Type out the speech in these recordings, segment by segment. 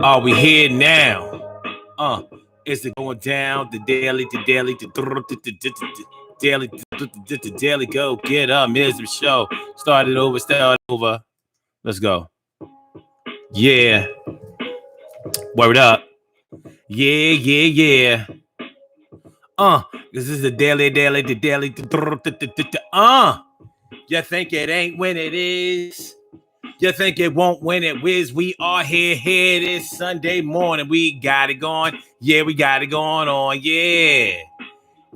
Are we here now? Is it going down? The daily, daily, go get up. Here's the show. Start over. Let's go. Yeah. Word up. Yeah. This is the daily. You think it ain't when it is? You think it won't when it whiz? We are here this Sunday morning. We got it going. Yeah, we got it going on. Yeah.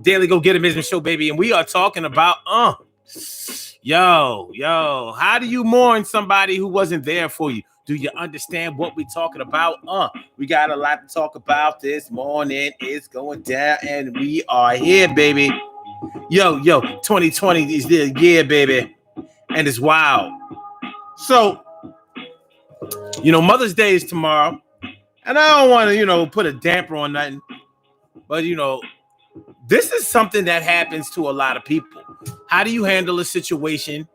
Daily Go Get It Business Show, baby. And we are talking about, yo, how do you mourn somebody who wasn't there for you? Do you understand what we're talking about? We got a lot to talk about this morning. It's going down and we are here, baby. Yo, 2020 is the year, baby. And it's wild. So, Mother's Day is tomorrow, and I don't want to, put a damper on nothing, but, this is something that happens to a lot of people. How do you handle a situation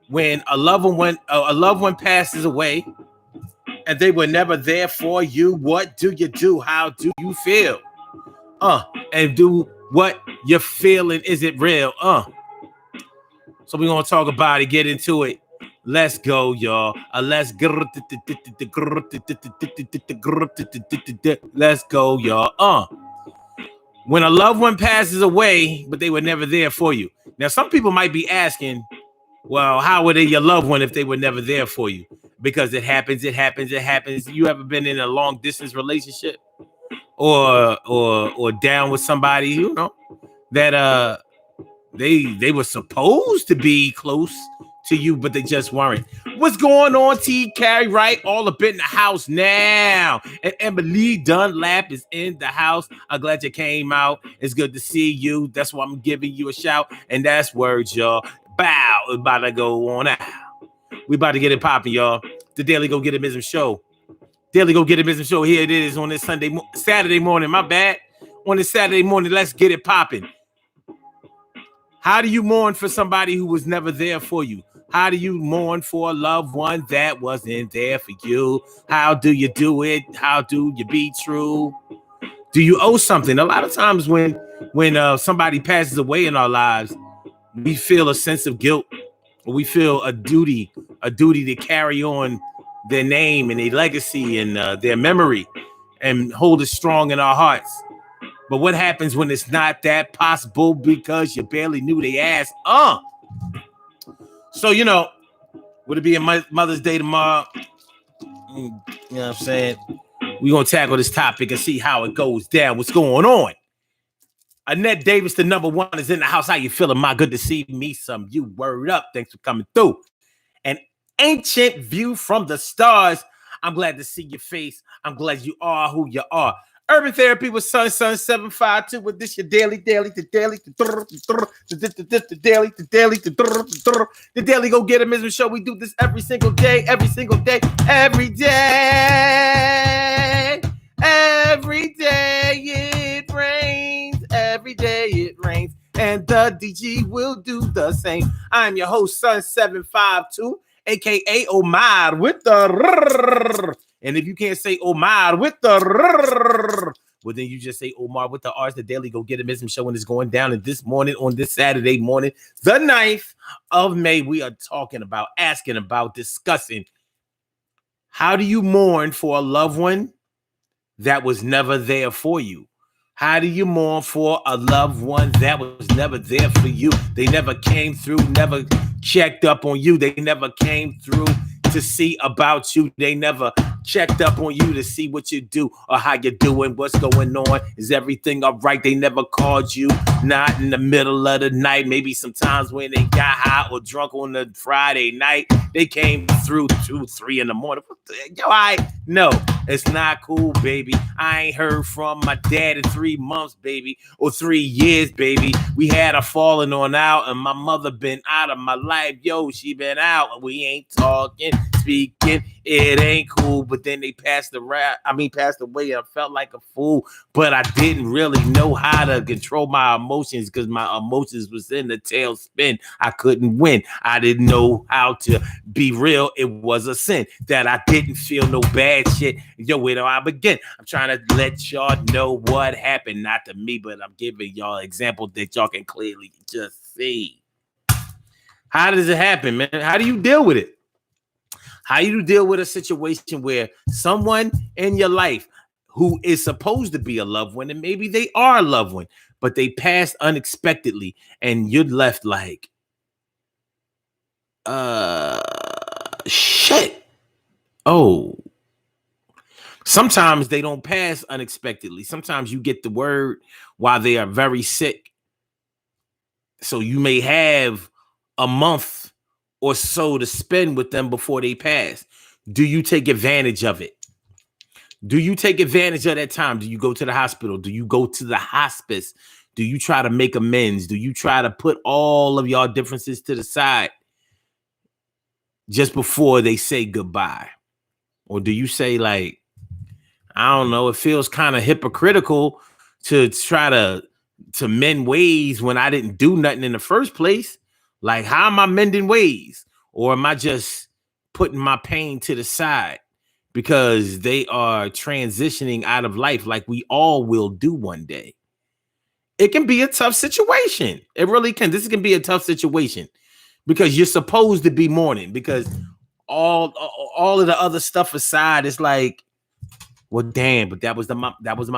when a loved one passes away and they were never there for you? What do you do? How do you feel? And do what you're feeling, is it real? So we're going to talk about it, get into it. Let's go, y'all. Let's go, y'all. When a loved one passes away, but they were never there for you. Now, some people might be asking, well, how were they your loved one if they were never there for you? Because it happens. You ever been in a long distance relationship or down with somebody, that they were supposed to be close to you, but they just weren't. What's going on, T. Carey, right? All up in the house now. And Emily Dunlap is in the house. I'm glad you came out. It's good to see you. That's why I'm giving you a shout. And that's words, y'all. Bow. It's about to go on out. We about to get it popping, y'all. The Daily Go Get It Business Show. Daily Go Get It Business Show. Here it is on this Saturday morning. My bad. On this Saturday morning, let's get it popping. How do you mourn for somebody who was never there for you? How do you mourn for a loved one that wasn't there for you? How do you do it? How do you be true? Do you owe something? A lot of times when somebody passes away in our lives, we feel a sense of guilt, or we feel a duty to carry on their name and their legacy and their memory and hold it strong in our hearts. But what happens when it's not that possible because you barely knew they ass? So, would it be a Mother's Day tomorrow? You know what I'm saying? We're going to tackle this topic and see how it goes down. What's going on? Annette Davis, the number one, is in the house. How you feeling, ma? Good to see me. You word up. Thanks for coming through. An ancient view from the stars. I'm glad to see your face. I'm glad you are who you are. Urban Therapy with Sun 752 with this your daily, the Daily Go Get It Business Show. We do this every single day. Every day it rains. Every day it rains. And the DG will do the same. I'm your host, Sun 752, aka Omar with the and if you can't say Omar with the well, then you just say Omar with the R's. The Daily Go Get It Business Show, and it's going down. And this morning, on this Saturday morning, the 9th of May, we are asking about, discussing, how do you mourn for a loved one that was never there for you? How do you mourn for a loved one that was never there for you? They never came through, never checked up on you. They never came through to see about you. They never checked up on you to see what you do or how you're doing, what's going on. Is everything all right? They never called you, not in the middle of the night. Maybe sometimes when they got high or drunk on the Friday night, they came through 2, 3 in the morning. No, it's not cool, baby. I ain't heard from my dad in 3 months, baby, or 3 years, baby. We had a falling on out, and my mother been out of my life. Yo, she been out, and we ain't talking, speaking. it ain't cool. But then they passed away. I felt like a fool, but I didn't really know how to control my emotions because my emotions was in the tailspin. I couldn't win. I didn't know how to be real. It was a sin that I didn't feel no bad shit. Yo, where do I begin? I'm trying to let y'all know what happened, not to me, but I'm giving y'all an example that y'all can clearly just see. How does it happen, man? How do you deal with it? How do you deal with a situation where someone in your life who is supposed to be a loved one, and maybe they are a loved one, but they passed unexpectedly, and you're left like, shit. Oh. Sometimes they don't pass unexpectedly. Sometimes you get the word while they are very sick. So you may have a month or so to spend with them before they pass. Do you take advantage of it? Do you take advantage of that time? Do you go to the hospital? Do you go to the hospice? Do you try to make amends? Do you try to put all of your differences to the side just before they say goodbye? Or do you say, like, I don't know, it feels kind of hypocritical to try to mend ways when I didn't do nothing in the first place? Like, how am I mending ways? Or am I just putting my pain to the side because they are transitioning out of life like we all will do one day? It can be a tough situation. It really can. This can be a tough situation because you're supposed to be mourning, because all of the other stuff aside, it's like, well, damn, but that was my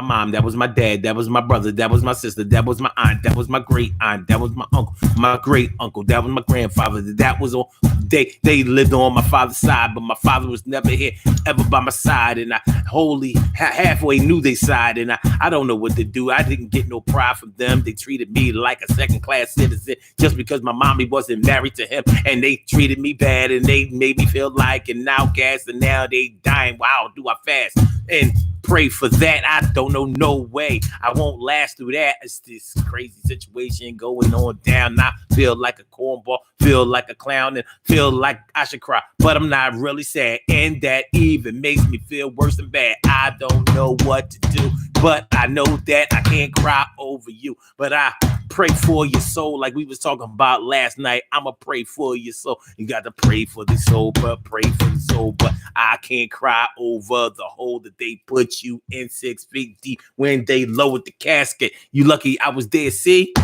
mom, that was my dad, that was my brother, that was my sister, that was my aunt, that was my great aunt, that was my uncle, my great uncle, that was my grandfather, that was all. They lived on my father's side, but my father was never here, ever by my side, and I wholly halfway knew their side, and I don't know what to do. I didn't get no pride from them. They treated me like a second-class citizen just because my mommy wasn't married to him, and they treated me bad, and they made me feel like an outcast, and now they dying. Wow, do I fast and pray for that? I don't know, no way. I won't last through that. It's this crazy situation going on down. I feel like a cornball, feel like a clown, and feel like I should cry, but I'm not really sad, and that even makes me feel worse than bad. I don't know what to do, but I know that I can't cry over you, but I pray for your soul like we was talking about last night. I'ma pray for your soul. You got to pray for the soul, but pray for the soul, but I can't cry over the hole that they put you in 6 feet deep when they lowered the casket. You lucky I was there, see?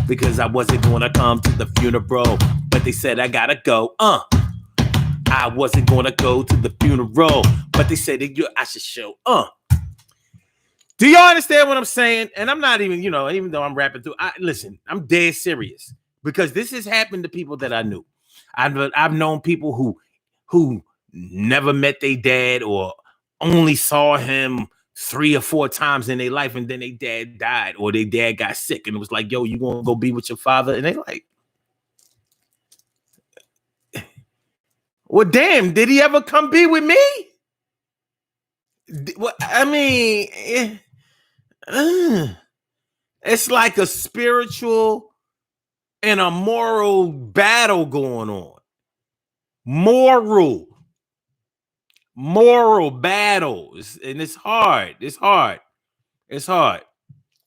Because I wasn't gonna come to the funeral, but they said I gotta go. I wasn't gonna go to the funeral, but they said that I should show. Do y'all understand what I'm saying? And I'm not even, even though I'm rapping through, listen, I'm dead serious because this has happened to people that I knew. I've known people who never met their dad or only saw him 3 or 4 times in their life, and then their dad died or their dad got sick, and it was like, yo, you gonna go be with your father? And they like, well, damn, did he ever come be with me? Well, I mean, it's like a spiritual and a moral battle going on. Moral battles, and it's hard. It's hard.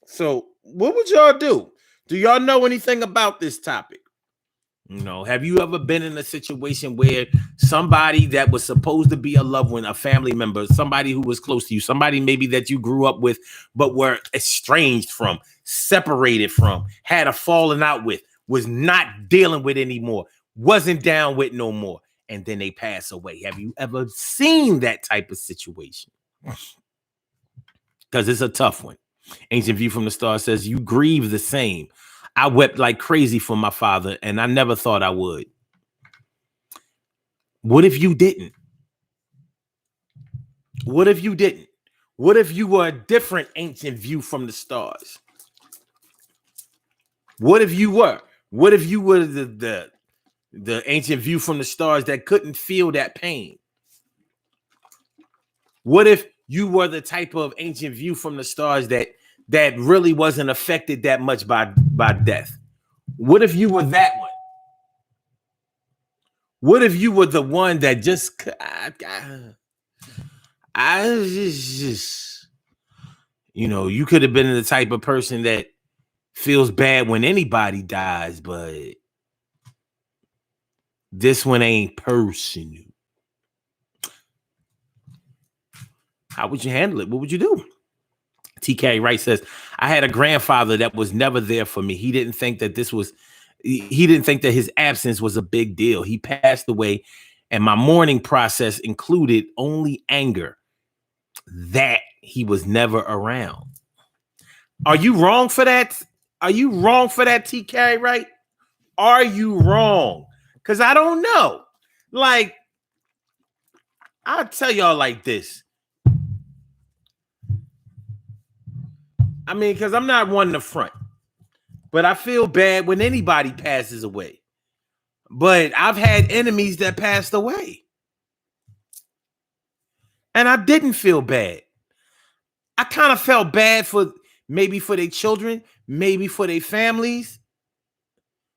So what would y'all do? Do y'all know anything about this topic? Have you ever been in a situation where somebody that was supposed to be a loved one, a family member, somebody who was close to you, somebody maybe that you grew up with, but were estranged from, separated from, had a falling out with, was not dealing with anymore, wasn't down with no more, and then they pass away? Have you ever seen that type of situation? Because it's a tough one. Ancient View from the Stars says, you grieve the same. I wept like crazy for my father, and I never thought I would. What if you didn't? What if you didn't? What if you were a different Ancient View from the Stars? What if you were? What if you were the Ancient View from the Stars that couldn't feel that pain? What if you were the type of Ancient View from the Stars that really wasn't affected that much by death? What if you were that one? What if you were the one that just you could have been the type of person that feels bad when anybody dies, but this one ain't personal. How would you handle it? What would you do? TK Wright says, I had a grandfather that was never there for me. He didn't think that his absence was a big deal. He passed away, and my mourning process included only anger that he was never around. Are you wrong for that? Are you wrong for that, TK Wright? Are you wrong? Because I don't know. Like, I'll tell y'all like this. I mean, because I'm not one to front, but I feel bad when anybody passes away. But I've had enemies that passed away, and I didn't feel bad. I kind of felt bad for maybe for their children, maybe for their families,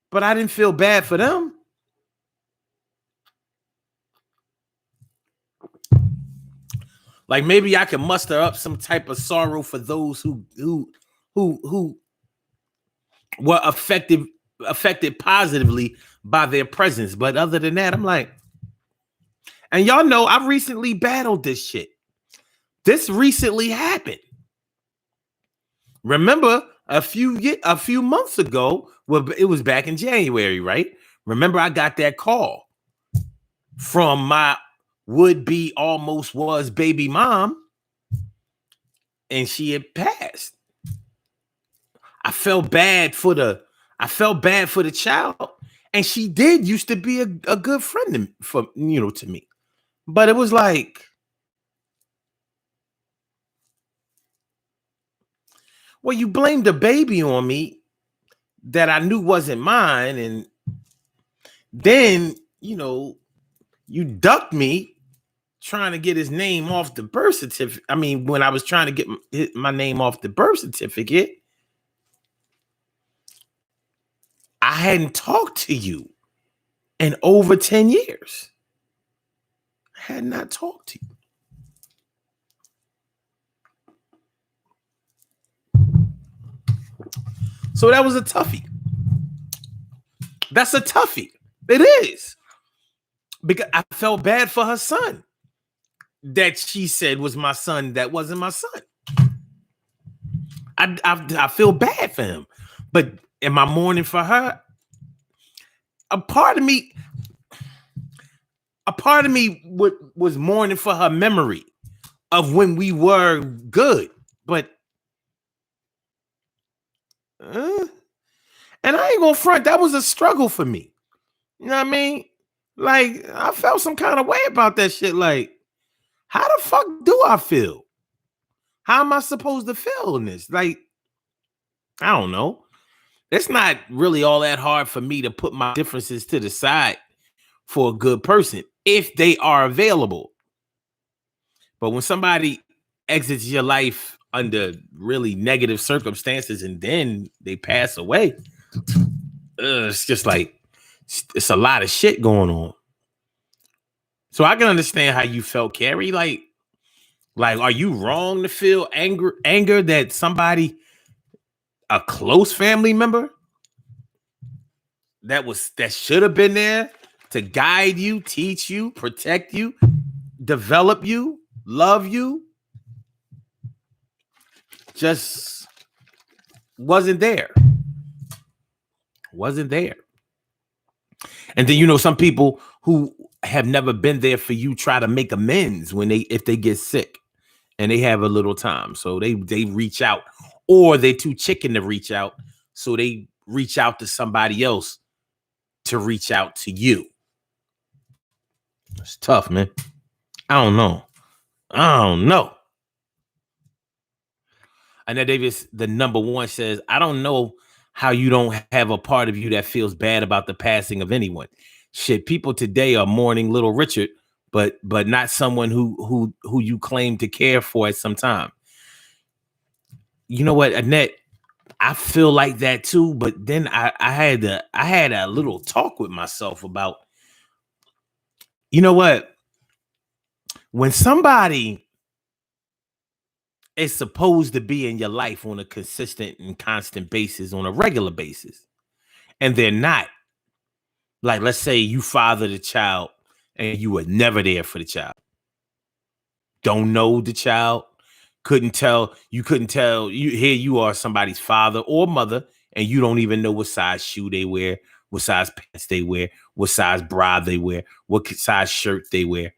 but I didn't feel bad for them. Like maybe I can muster up some type of sorrow for those who were affected positively by their presence. But other than that, I'm like, and y'all know I've recently battled this shit. This recently happened. Remember a few months ago, well, it was back in January, right? Remember I got that call from my would-be almost was baby mom, and she had passed. I felt bad for the child, and she did used to be a good friend to me. But it was like, well, you blamed the baby on me that I knew wasn't mine, and then you ducked me trying to get his name off the birth certificate. I mean, when I was trying to get my name off the birth certificate, I hadn't talked to you in over 10 years. I had not talked to you. So that was a toughie. That's a toughie. It is. Because I felt bad for her son that she said was my son that wasn't my son. I feel bad for him. But am I mourning for her? A part of me was mourning for her memory of when we were good. But and I ain't gonna front, that was a struggle for me. You know what I mean? Like, I felt some kind of way about that shit. Like, how the fuck do I feel? How am I supposed to feel in this? Like, I don't know. It's not really all that hard for me to put my differences to the side for a good person if they are available. But when somebody exits your life under really negative circumstances and then they pass away, it's just like, it's a lot of shit going on. So I can understand how you felt, Carrie. Like, are you wrong to feel anger that somebody, a close family member that should have been there to guide you, teach you, protect you, develop you, love you, just wasn't there? Wasn't there. And then some people who have never been there for you try to make amends if they get sick and they have a little time. So they reach out, or they're too chicken to reach out. So they reach out to somebody else to reach out to you. It's tough, man. I don't know. Annette Davis, the number one, says, I don't know how you don't have a part of you that feels bad about the passing of anyone. Shit, people today are mourning little Richard, but not someone who you claim to care for at some time. You know what, Annette? I feel like that too, but then I had a little talk with myself about You know what? When somebody is supposed to be in your life on a consistent and constant basis, on a regular basis, and they're not, like, let's say you fathered a child and you were never there for the child. Don't know the child, couldn't tell, here you are somebody's father or mother, and you don't even know what size shoe they wear, what size pants they wear, what size bra they wear, what size shirt they wear.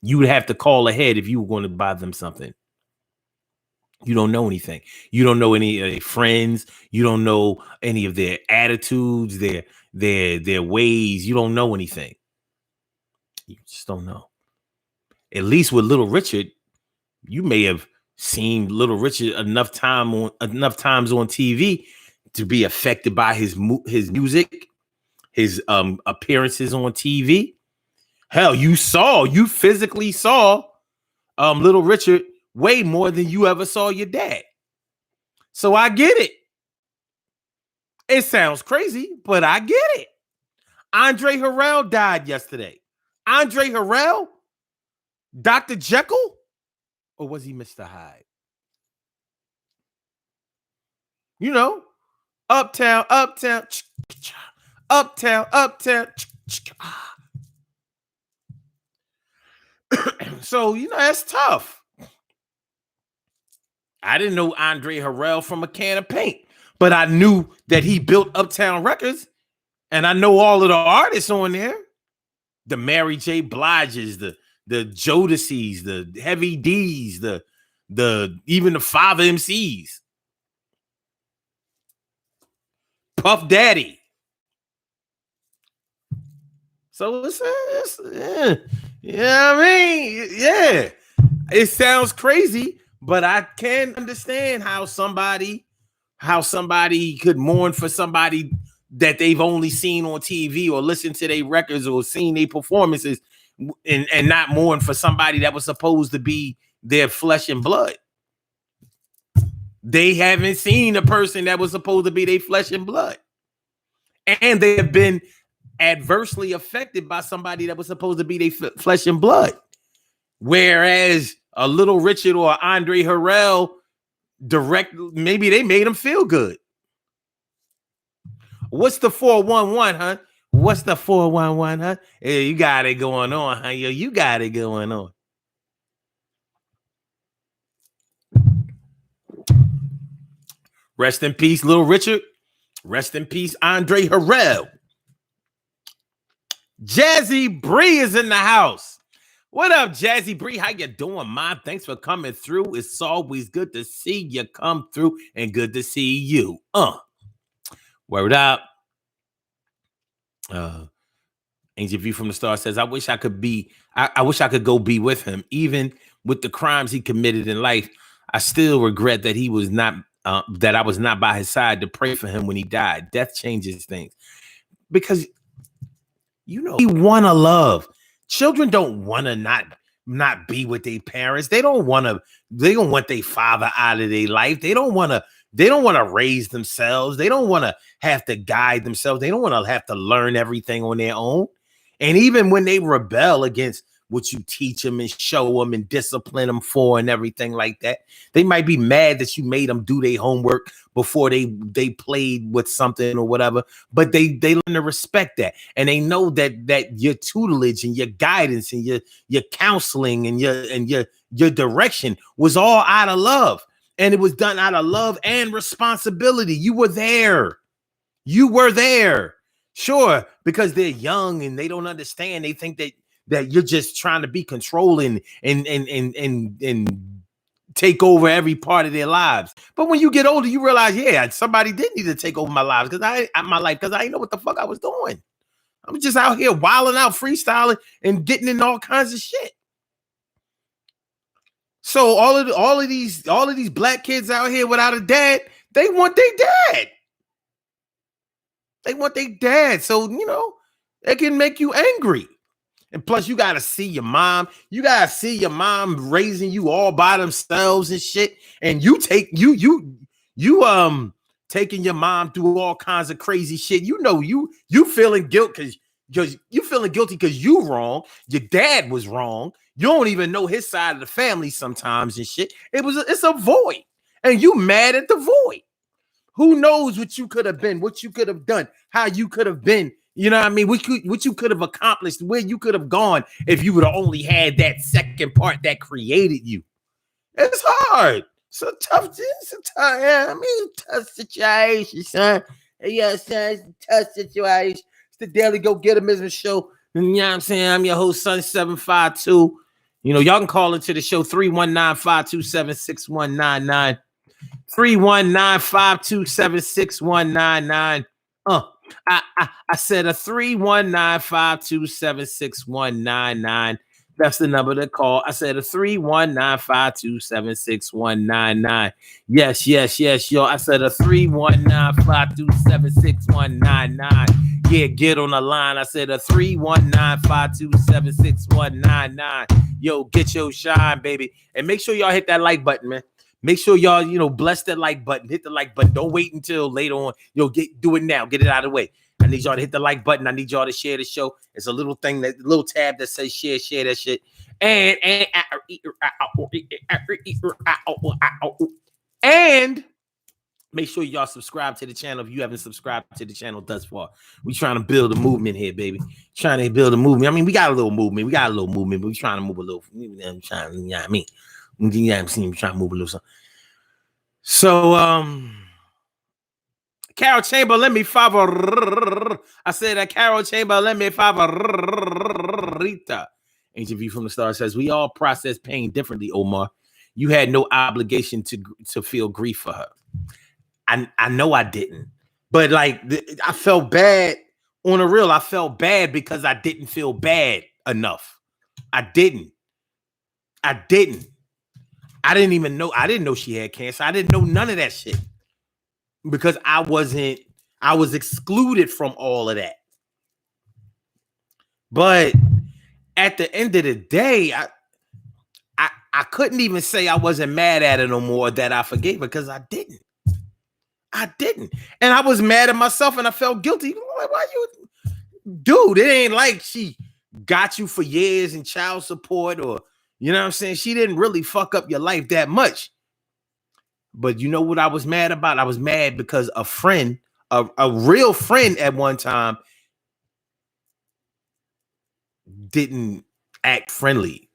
You would have to call ahead if you were going to buy them something. You don't know anything. You don't know any of their friends. You don't know any of their attitudes, their ways. You don't know anything. You just don't know. At least with Little Richard, you may have seen Little Richard enough times on TV to be affected by his music, his appearances on TV. Hell, you physically saw Little Richard way more than you ever saw your dad. So I get it. It sounds crazy, but I get it. Andre Harrell died yesterday. Andre Harrell? Dr. Jekyll? Or was he Mr. Hyde? You know, uptown, uptown, uptown, uptown. So, that's tough. I didn't know Andre Harrell from a can of paint, but I knew that he built Uptown Records, and I know all of the artists on there. The Mary J. Bliges, the Jodeci's, the Heavy D's, the even the Father MCs. Puff Daddy. So it's yeah, I mean, yeah. It sounds crazy, but I can understand how somebody could mourn for somebody that they've only seen on TV or listened to their records or seen their performances, and not mourn for somebody that was supposed to be their flesh and blood. They haven't seen a person that was supposed to be their flesh and blood. And they have been adversely affected by somebody that was supposed to be their flesh and blood. Whereas a Little Richard or Andre Harrell maybe they made them feel good. What's the 411, huh? What's the 411, huh? Hey, you got it going on, huh? Yo, you got it going on. Rest in peace, Little Richard. Rest in peace, Andre Harrell. Jazzy Bree is in the house. What up, Jazzy Bree? How you doing, man? Thanks for coming through. It's always good to see you come through and good to see you. Word up. Angel View from the Star says, I wish I could go be with him. Even with the crimes he committed in life, I still regret that he was not that I was not by his side to pray for him when he died. Death changes things. Because we want to love. Children don't want to not be with their parents. They don't want their father out of their life. They don't want to raise themselves. They don't want to have to guide themselves. They don't want to have to learn everything on their own. And even when they rebel against what you teach them and show them and discipline them for and everything like that, they might be mad that you made them do their homework before they played with something or whatever, but they learn to respect that, and they know that your tutelage and your guidance and your counseling and your direction was all out of love, and it was done out of love and responsibility. You were there. Sure, because they're young and they don't understand. They think that you're just trying to be controlling and take over every part of their lives. But when you get older, you realize, yeah, somebody did need to take over my lives because I didn't know what the fuck I was doing. I'm just out here wilding out, freestyling, and getting in all kinds of shit. So all of these black kids out here without a dad, they want their dad. They want their dad. So, it can make you angry. And plus, you got to see your mom. You got to see your mom raising you all by themselves and shit. And you taking your mom through all kinds of crazy shit. You feeling guilt because because you feeling guilty because you wrong. Your dad was wrong. You don't even know his side of the family sometimes and shit. It's a void, and you mad at the void. Who knows what you could have been, what you could have done, how you could have been. You know what I mean? What you could have accomplished, where you could have gone if you would have only had that second part that created you. It's hard. Tough situation, son. Yeah, son, it's a tough situation. It's the Daily Go Get 'Em Business Show. You know what I'm saying? I'm your host, Son 752. You know, y'all can call into the show 319-527-6199. 319-527-6199. I said a 319-527-6199. That's the number to call. I said a 319-527-6199. Yes, yo. I said a 319-527-6199. Yeah, get on the line. I said a 319-527-6199. Yo, get your shine, baby. And make sure y'all hit that like button, man. Make sure y'all, bless that like button. Hit the like button. Don't wait until later on. Do it now. Get it out of the way. I need y'all to hit the like button. I need y'all to share the show. It's a little thing, that little tab that says share that shit. And make sure y'all subscribe to the channel if you haven't subscribed to the channel thus far. We trying to build a movement here, baby. Trying to build a movement. I mean, we got a little movement. But we trying to move a little. I'm trying, you know what I mean? Yeah, I'm trying to move a little something. So, Carol Chamber, let me favor. I said that Carol Chamber, let me favorita. Ancient View from the Star says, we all process pain differently, Omar. You had no obligation to feel grief for her. I know I didn't. But like, I felt bad on the real. I felt bad because I didn't feel bad enough. I didn't even know. I didn't know she had cancer. I didn't know none of that shit because I was excluded from all of that. But at the end of the day, I couldn't even say I wasn't mad at her no more, that I forgave her, because I didn't. And I was mad at myself and I felt guilty. Like, why you, dude, it ain't like she got you for years in child support, or, you know what I'm saying? She didn't really fuck up your life that much. But you know what I was mad about? I was mad because a friend, a real friend at one time, didn't act friendly.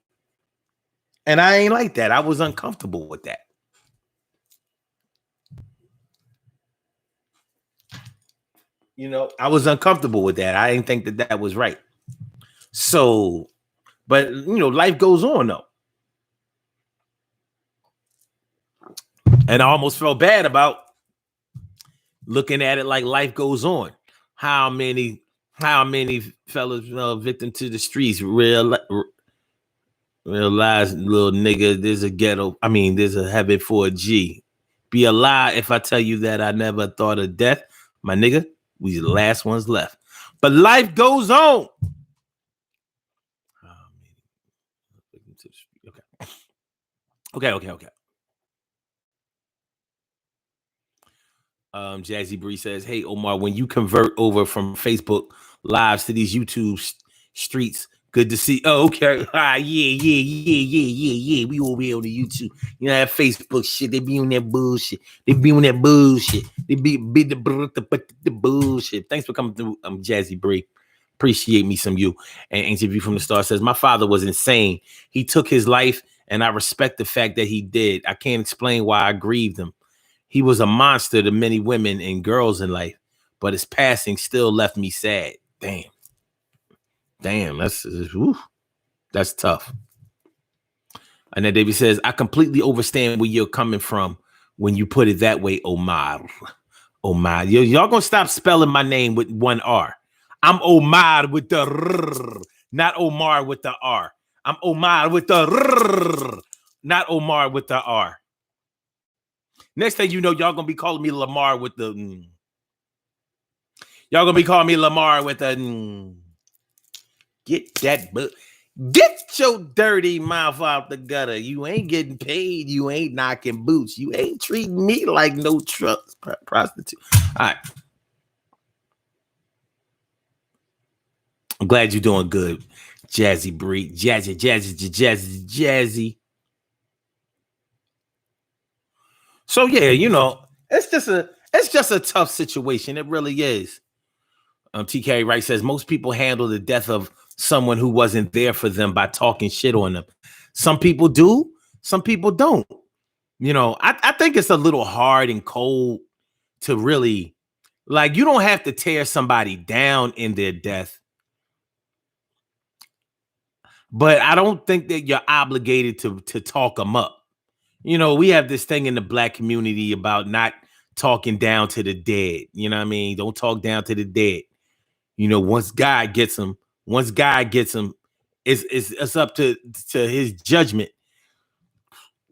And I ain't like that. I was uncomfortable with that. You know, I was uncomfortable with that. I didn't think that was right. So, but, life goes on, though. And I almost felt bad about looking at it like life goes on. How many fellas victim to the streets realize, little nigga, there's a ghetto. I mean, there's a heaven for a G. Be a lie if I tell you that I never thought of death. My nigga, we the last ones left. But life goes on. Okay. Jazzy Bree says, hey, Omar, when you convert over from Facebook lives to these YouTube streets, good to see. Oh, okay. Yeah. We over here on the YouTube. You know, that Facebook shit. They be on that bullshit. They be the bullshit. Thanks for coming through, Jazzy Bree. Appreciate me some you. And Ancient View from the Star says, my father was insane. He took his life, and I respect the fact that he did. I can't explain why I grieved him. He was a monster to many women and girls in life, but his passing still left me sad. Damn, that's tough. And then David says, I completely understand where you're coming from when you put it that way, Omar. Y'all gonna stop spelling my name with one R. I'm Omar with the R, not Omar with the R. I'm Omar with the R, not Omar with the R. Next thing you know, y'all gonna be calling me Lamar with the. Y'all gonna be calling me Lamar with the. Get that book. Get your dirty mouth out the gutter. You ain't getting paid. You ain't knocking boots. You ain't treating me like no prostitute. All right. I'm glad you're doing good, Jazzy Bree. Jazzy. So yeah, it's just a tough situation. It really is. TK Wright says most people handle the death of someone who wasn't there for them by talking shit on them. Some people do, some people don't. I think it's a little hard and cold to really, like, you don't have to tear somebody down in their death, but I don't think that you're obligated to talk them up. We have this thing in the Black community about not talking down to the dead. You know what I mean? Don't talk down to the dead. Once God gets them, it's up to his judgment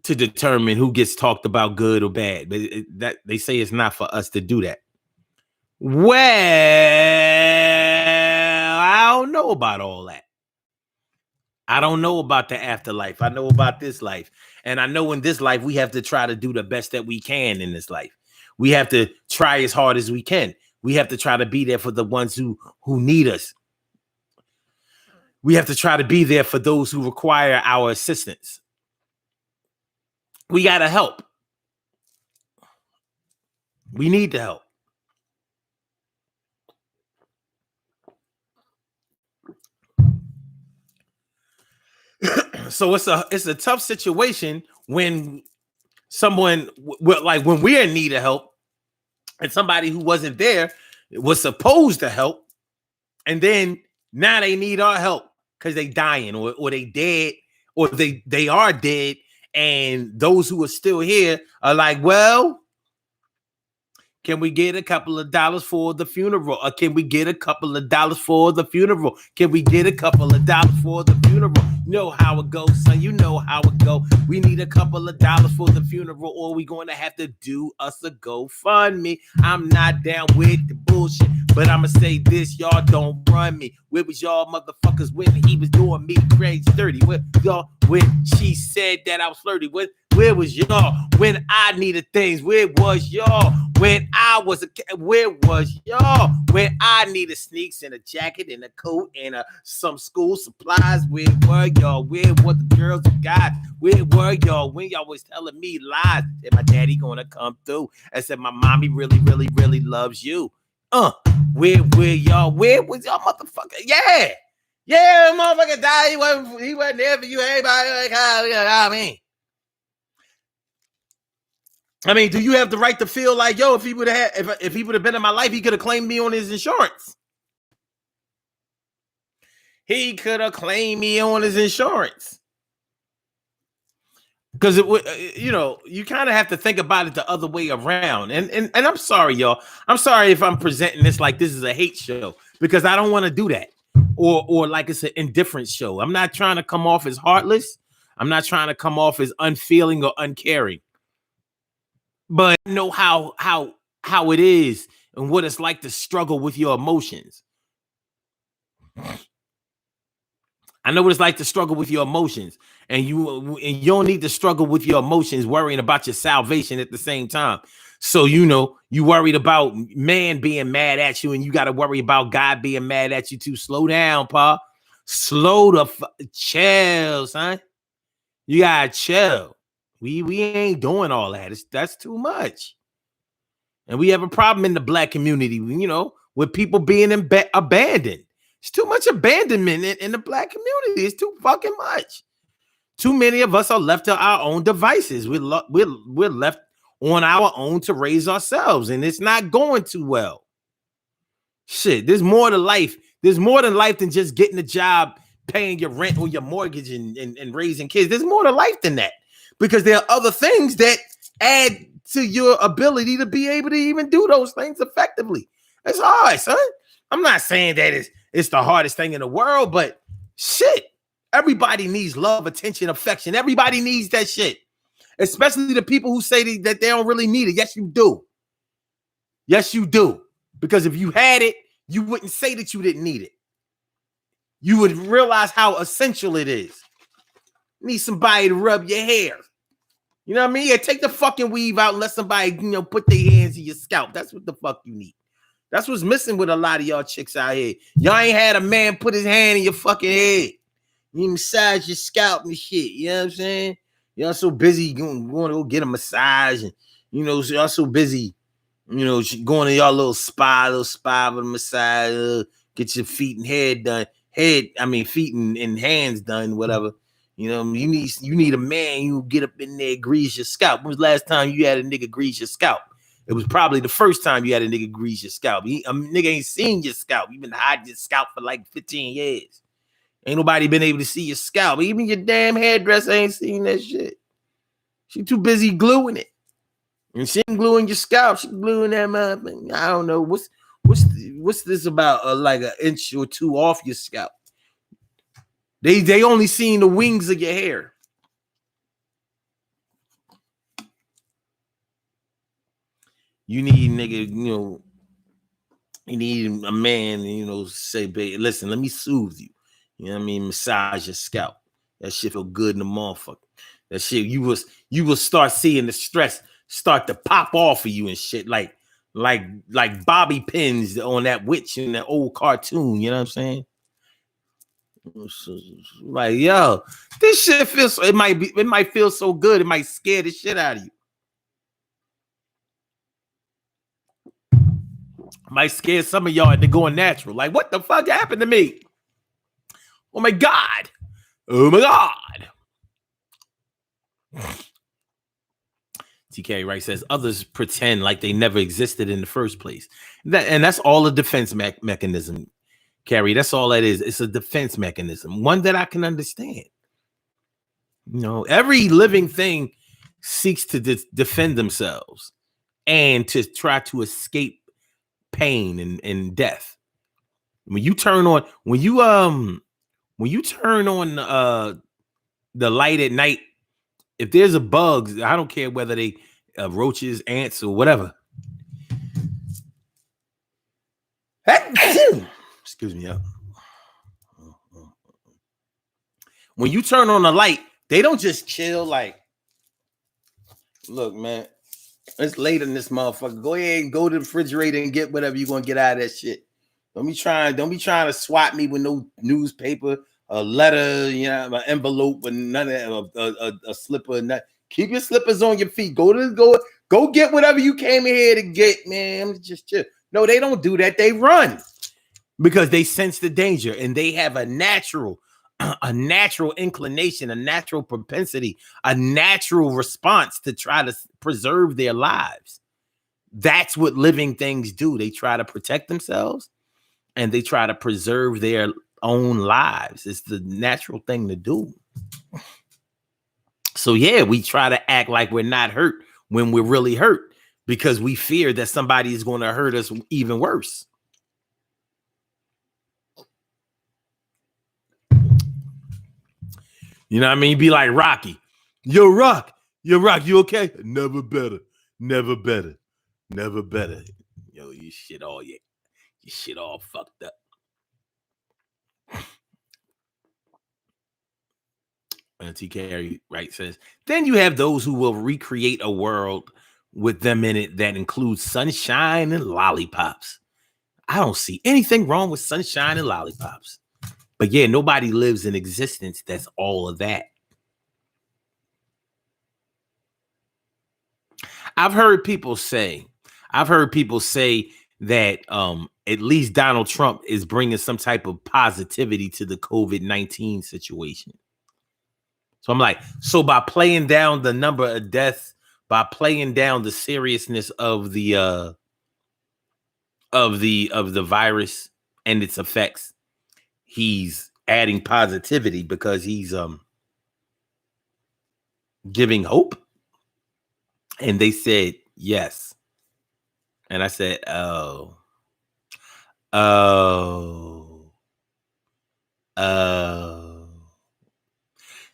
to determine who gets talked about good or bad. But that they say it's not for us to do that. Well, I don't know about all that. I don't know about the afterlife. I know about this life. And I know in this life, we have to try to do the best that we can in this life. We have to try as hard as we can. We have to try to be there for the ones who need us. We have to try to be there for those who require our assistance. We got to help. We need to help. So it's a tough situation when someone, like when we're in need of help and somebody who wasn't there was supposed to help, and then now they need our help because they dying or they dead or they are dead, and those who are still here are like, well, can we get a couple of dollars for the funeral? Or can we get a couple of dollars for the funeral? Can we get a couple of dollars for the funeral? You know how it goes, son. You know how it go. We need a couple of dollars for the funeral, or we going to have to do us a GoFundMe. I'm not down with the bullshit, but I'ma say this, y'all don't run me. Where was y'all motherfuckers when he was doing me crazy dirty? Where y'all when she said that I was flirty? Where was y'all when I needed things? Where was y'all when I was where was y'all when I needed sneaks and a jacket and a coat and some school supplies? Where were y'all? Where were the girls and guys? Where were y'all when y'all was telling me lies? Said my daddy gonna come through. I said my mommy really, really, really loves you. Where y'all? Where was y'all, motherfucker? Yeah, motherfucker died. He wasn't there for you. Everybody, I mean, do you have the right to feel like, yo, if he would have been in my life, he could have claimed me on his insurance? He could have claimed me on his insurance. Because it would, you kind of have to think about it the other way around. And I'm sorry, y'all. I'm sorry if I'm presenting this like this is a hate show, because I don't want to do that. Or like it's an indifference show. I'm not trying to come off as heartless. I'm not trying to come off as unfeeling or uncaring. But I know how it is and what it's like to struggle with your emotions. I know what it's like to struggle with your emotions, and you don't need to struggle with your emotions worrying about your salvation at the same time. So, you worried about man being mad at you, and you got to worry about God being mad at you too. Slow down, pa. Slow the chill, son. You gotta chill. We ain't doing all that. That's too much. And we have a problem in the Black community, with people being abandoned. It's too much abandonment in the Black community. It's too fucking much. Too many of us are left to our own devices. We're left on our own to raise ourselves, and it's not going too well. Shit, there's more to life. There's more than life than just getting a job, paying your rent or your mortgage and raising kids. There's more to life than that, because there are other things that add to your ability to be able to even do those things effectively. It's hard, son. I'm not saying that it's the hardest thing in the world, but shit, everybody needs love, attention, affection. Everybody needs that shit, especially the people who say that they don't really need it. Yes, you do. Yes, you do. Because if you had it, you wouldn't say that you didn't need it. You would realize how essential it is. You need somebody to rub your hair. You know what I mean? Yeah, take the fucking weave out and let somebody, put their hands in your scalp. That's what the fuck you need. That's what's missing with a lot of y'all chicks out here. Y'all ain't had a man put his hand in your fucking head. You massage your scalp and shit. You know what I'm saying? Y'all so busy going to go get a massage. And, you know, y'all so busy, you know, going to y'all little spa with a massage. Get your feet and head done. Feet and hands done, whatever. You know, you need a man who get up in there, grease your scalp. When was the last time you had a nigga grease your scalp? It was probably the first time you had a nigga grease your scalp. A nigga ain't seen your scalp. You've been hiding your scalp for like 15 years. Ain't nobody been able to see your scalp. Even your damn hairdresser ain't seen that shit. She too busy gluing it. And she ain't gluing your scalp. She gluing that motherfucker. I don't know. What's this about? Like an inch or two off your scalp. They only seen the wings of your hair. You need nigga, you know, you need a man, you know, say, babe, listen, let me soothe you. You know what I mean? Massage your scalp. That shit feel good in the motherfucker. That shit, you will start seeing the stress start to pop off of you and shit, like bobby pins on that witch in that old cartoon. You know what I'm saying? Like, yo, this shit feels. It might feel so good. It might scare the shit out of you. Might scare some of y'all into going natural. Like, what the fuck happened to me? Oh my God. Oh my God. TK Wright says others pretend like they never existed in the first place. That's all a defense mechanism, Carrie. That's all that is. It's a defense mechanism, one that I can understand. You know, every living thing seeks to defend themselves and to try to escape pain and death. When you turn on the light at night, if there's a bug, I don't care whether they roaches, ants, or whatever. Excuse me. When you turn on the light, they don't just chill. Like, look, man, it's late in this motherfucker. Go ahead and go to the refrigerator and get whatever you're gonna get out of that shit. Don't be trying to swat me with no newspaper, a letter, you know, an envelope, or none of that, a slipper. Not. Keep your slippers on your feet. Go get whatever you came in here to get, man. Just chill. No, they don't do that. They run because they sense the danger and they have a natural inclination, a natural propensity, a natural response to try to preserve their lives. That's what living things do. They try to protect themselves and they try to preserve their own lives. It's the natural thing to do. So yeah, we try to act like we're not hurt when we're really hurt because we fear that somebody is going to hurt us even worse. You know what I mean? Be like Rocky. Yo, Rock, you okay? Never better. Yo, you shit all fucked up. And TK Wright says, then you have those who will recreate a world with them in it that includes sunshine and lollipops. I don't see anything wrong with sunshine and lollipops. But yeah, nobody lives in existence that's all of that. I've heard people say that at least Donald Trump is bringing some type of positivity to the COVID-19 situation. So I'm like, so by playing down the number of deaths, by playing down the seriousness of the virus and its effects, he's adding positivity because he's giving hope. And they said yes. And I said, oh.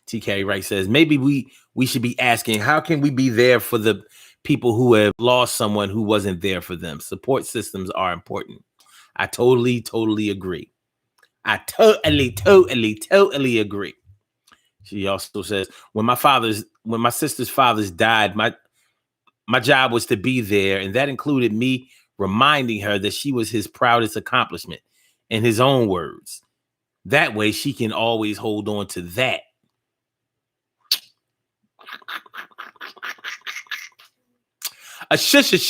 TK Wright says, maybe we should be asking, how can we be there for the people who have lost someone who wasn't there for them? Support systems are important. I totally agree. I totally agree. She also says, when my sister's fathers died, my job was to be there, and that included me reminding her that she was his proudest accomplishment, in his own words. That way she can always hold on to that. A Charlene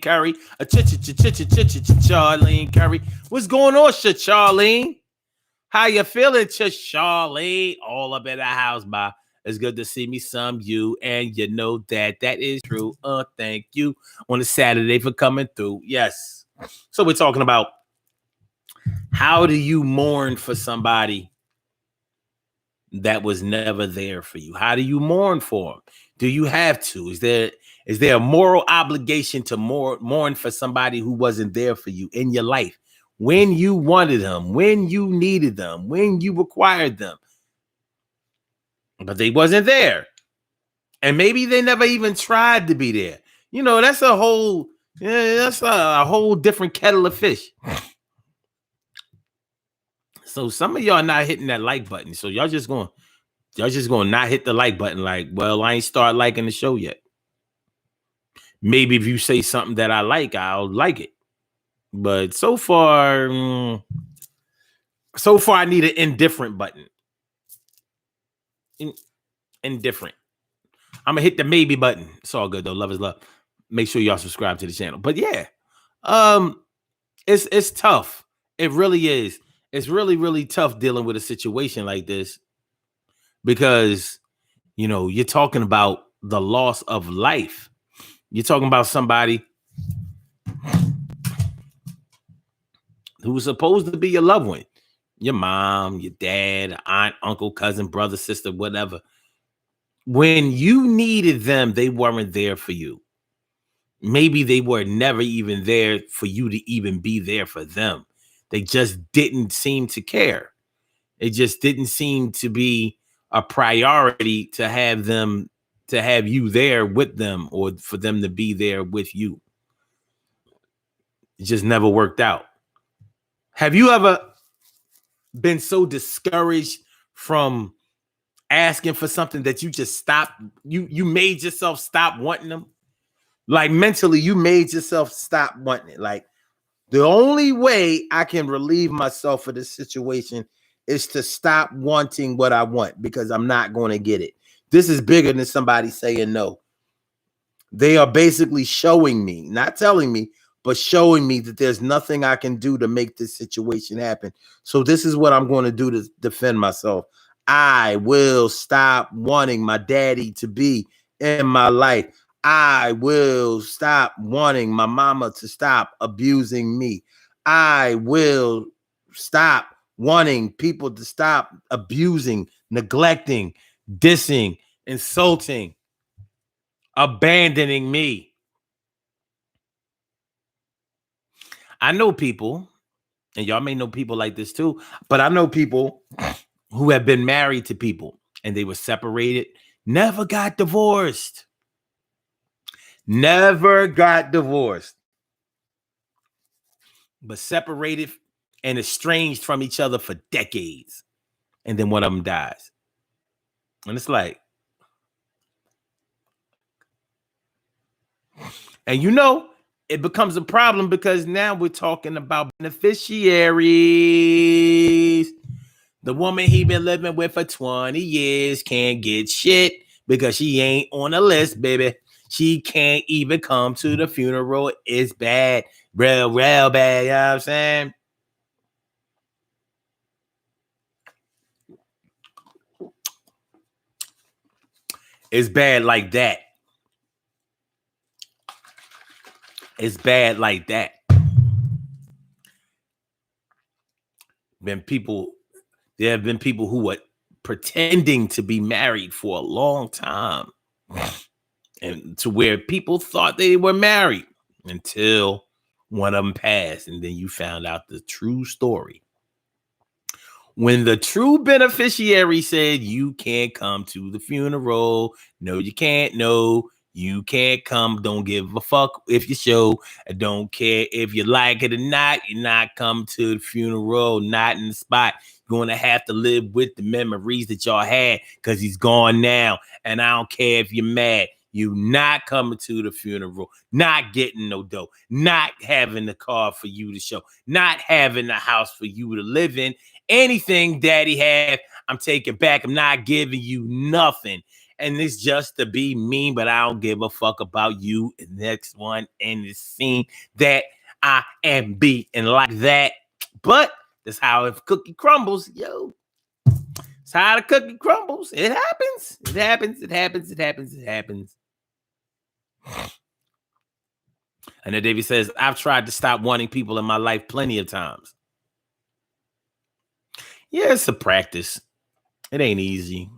Curry. A Charlene Curry. What's going on, Charlene? How you feeling, Charlene? All up in the house, bye. It's good to see me some you, and you know that is true. Thank you on a Saturday for coming through. Yes. So we're talking about how do you mourn for somebody that was never there for you? How do you mourn for them? Do you have to? Is there a moral obligation to mourn for somebody who wasn't there for you in your life when you wanted them, when you needed them, when you required them, but they wasn't there, and maybe they never even tried to be there? You know, that's a whole different kettle of fish. So some of y'all not hitting that like button. So y'all just gonna not hit the like button. Like, well, I ain't start liking the show yet. Maybe if you say something that I like, I'll like it. But so far, I need an indifferent button. Indifferent. I'm gonna hit the maybe button. It's all good though. Love is love. Make sure y'all subscribe to the channel. But yeah, it's tough. It really is. It's really, really tough dealing with a situation like this, because, you know, you're talking about the loss of life. You're talking about somebody who was supposed to be your loved one, your mom, your dad, aunt, uncle, cousin, brother, sister, whatever. When you needed them, they weren't there for you. Maybe they were never even there for you to even be there for them. They just didn't seem to care. It just didn't seem to be a priority to have you there with them, or for them to be there with you. It just never worked out. Have you ever been so discouraged from asking for something that you just stopped? You made yourself stop wanting them. Like mentally, you made yourself stop wanting it. Like, the only way I can relieve myself of this situation is to stop wanting what I want, because I'm not going to get it. This is bigger than somebody saying no. They are basically showing me, not telling me, but showing me that there's nothing I can do to make this situation happen. So this is what I'm going to do to defend myself. I will stop wanting my daddy to be in my life. I will stop wanting my mama to stop abusing me. I will stop wanting people to stop abusing, neglecting, dissing, insulting, abandoning me. I know people, and y'all may know people like this too, but I know people who have been married to people and they were separated, never got divorced. Never got divorced, but separated and estranged from each other for decades. And then one of them dies. And it's like, and you know, it becomes a problem, because now we're talking about beneficiaries. The woman he been living with for 20 years can't get shit because she ain't on the list, baby. She can't even come to the funeral. It's bad. Real bad. You know what I'm saying? It's bad like that. It's bad like that. There have been people who were pretending to be married for a long time, and to where people thought they were married until one of them passed, and then you found out the true story. When the true beneficiary said, you can't come to the funeral. No, you can't. No, you can't come. Don't give a fuck if you show. I don't care if you like it or not. You're not coming to the funeral, not in the spot. You're going to have to live with the memories that y'all had, because he's gone now. And I don't care if you're mad. You not coming to the funeral, not getting no dough, not having the car for you to show, not having the house for you to live in. Anything daddy had, I'm taking back. I'm not giving you nothing. And it's just to be mean, but I don't give a fuck about you. And next one in the scene that I am beaten like that. But that's how the cookie crumbles, yo. It's how the cookie crumbles. It happens. It happens. It happens. It happens. It happens. And then Davey says, I've tried to stop wanting people in my life plenty of times. Yeah, it's a practice. It ain't easy.